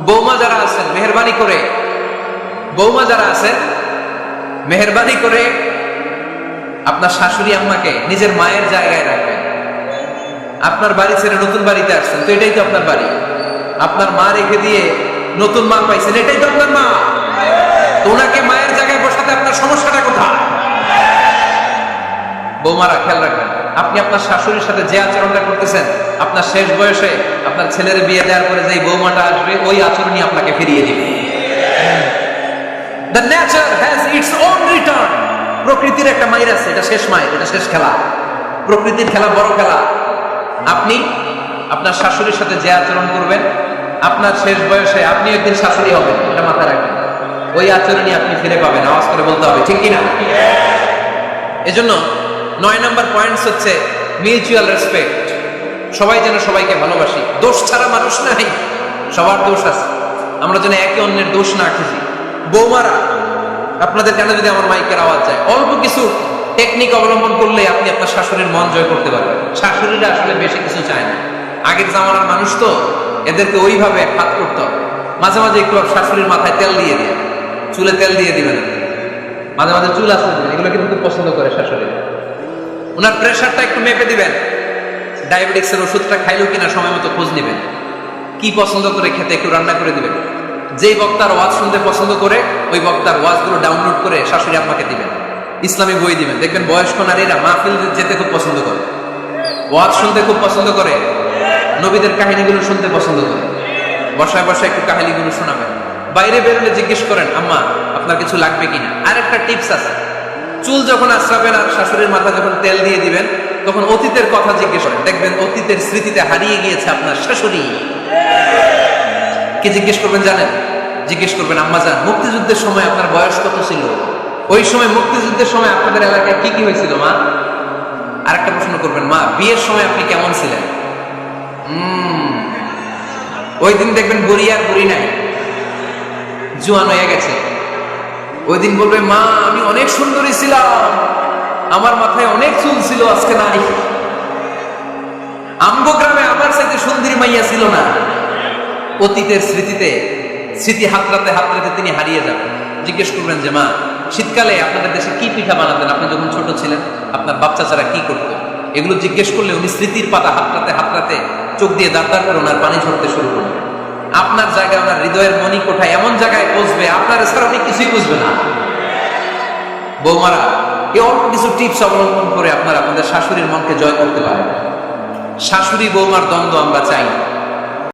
বৌমা যারা আছেন মেহেরবানি করে, বৌমা যারা আছেন মেহেরবানি করে আপনার শাশুড়ি আম্মাকে নিজের মায়ের জায়গায় রাখবেন। আপনার বাড়ি ছেড়ে নতুন বাড়িতে আসছেন, তো এটাই তো আপনার বাড়ি। আপনার মা রেখে দিয়ে নতুন মা পাইছেন, এটাই তো আপনার মা। তো ওনাকে মায়ের জায়গায় বসাতে আপনার সমস্যাটা কোথায়? বৌমারা খেয়াল রাখবেন, আপনি আপনার শাশুড়ির সাথে যে আচরণটা করতেছেন, আপনার শেষ বয়সে আপনার ছেলের বিয়ে দেওয়ার পরে যে বৌমাটা আসবে ওই আচরণই আপনাকে ফিরিয়ে দিবে। The nature has its own return. প্রকৃতির একটা মাইর আছে, এটা শেষ মাইর, এটা শেষ খেলা। প্রকৃতির খেলা বড় খেলা। আপনি আপনার শাশুড়ির সাথে যে আচরণ করবেন, আপনার শেষ বয়সে আপনি একদিন শাশুড়ি হবেন, এটা মাথায় রাখবেন। ওই আচরণই আপনি ফিরে পাবেন। আওয়াজ করে বলতে হবে ঠিক কিনা? এজন্য 9 নম্বর পয়েন্টস হচ্ছে মিউচুয়াল রেসপেক্ট। সবাই যেন সবাইকে ভালোবাসি। দোষ ছাড়া মানুষ নাই, সবার দোষ আছে। আমরা যেন একে অন্যের দোষ না খুঁজি। বৌমারা, আপনাদের কেন যদি আমার মাইকের আওয়াজ যায়, অল্প কিছু টেকনিক অবলম্বন করলে আপনি আপনার শাশুড়ির মন জয় করতে পারবেন। শাশুড়িরা আসলে বেশি কিছু চায় না। আগের জামানার মানুষ তো, এদেরকে ওইভাবে হাত করতে হবে। মাঝে মাঝে একটু শাশুড়ির মাথায় তেল দিয়ে দিয়ে, চুলে তেল দিয়ে দিবেন, মাঝে মাঝে চুল আসতে দিবেন। এগুলো কিন্তু খুব পছন্দ করে শাশুড়ি। ওনার প্রেশারটা একটু মেপে দিবেন। ডায়াবেটিক্সের ওষুধটা খাইলো কিনা সময় মতো খোঁজ নেবেন। কি পছন্দ করে খেতে একটু রান্না করে দিবেন। যেই বক্তার ওয়াজ শুনতে পছন্দ করে ওই বক্তার ওয়াজগুলো ডাউনলোড করে শাশুড়ি আম্মাকে দিবেন। ইসলামী বই দিবেন। দেখবেন বয়স্ক নারীরা মাহফিল যেতে খুব পছন্দ করে, ওয়াজ শুনতে খুব পছন্দ করে, নবীদের কাহিনীগুলো শুনতে পছন্দ করে। বসায় বসায় একটু কাহিনীগুলো শোনাবেন। বাইরে বেরোলে জিজ্ঞেস করেন আম্মা আপনার কিছু লাগবে কিনা। আর একটা টিপস আছে, চুল যখন আশ্রাবেন আর শাশুড়ির মাথা যখন তেল দিয়ে দিবেন তখন অতীতের কথা জিজ্ঞেস করেন। দেখবেন অতীতের স্মৃতিতে হারিয়ে গিয়েছে আপনার শাশুড়ি। কি জিজ্ঞেস করবেন জানেন? জিজ্ঞেস করবেন আম্মা জান, মুক্তিযুদ্ধের সময় আপনার বয়স কত ছিল? ওই সময় মুক্তিযুদ্ধের সময় আপনাদের এলাকায় কি কি হয়েছিল মা? আরেকটা প্রশ্ন করবেন, মা বিয়ের সময় আপনি কেমন ছিলেন? ওই দিন দেখবেন বুড়ি আর বুড়ি নাই, জোয়ান হয়ে গেছে। ওই দিন বলবে মা আমি অনেক সুন্দরী ছিলাম, আমার মাথায় অনেক চুল ছিল, আজকে নাই। আমগো গ্রামে আমার সাথে সুন্দরী মাইয়া ছিল না। অতীতের স্মৃতিতে, স্মৃতি হাতড়াতে হাতড়াতে তিনি হারিয়ে যাবেন। জিজ্ঞেস করবেন যে মা শীতকালে আপনাদের দেশে কি পিঠা বানাতেন, আপনি যখন ছোট ছিলেন আপনার বাচ্চা ছাড়া কি করতো? এগুলো জিজ্ঞেস করলে উনি স্মৃতির পাতা হাতড়াতে হাতড়াতে চোখ দিয়ে দাঁড় করে ওনার পানি ঝরতে শুরু করবে। আপনার জায়গায় ওনার হৃদয়ের মনি কোঠায় এমন জায়গায় বসবে, আপনার ছাড়া উনি কিছুই বুঝবে না। বৌমারা, এই অল্প কিছু টিপস অবলম্বন করে আপনারা আপনাদের শাশুড়ির মনকে জয় করতে পারেন। শাশুড়ি বৌমার দ্বন্দ্ব আমরা চাই না।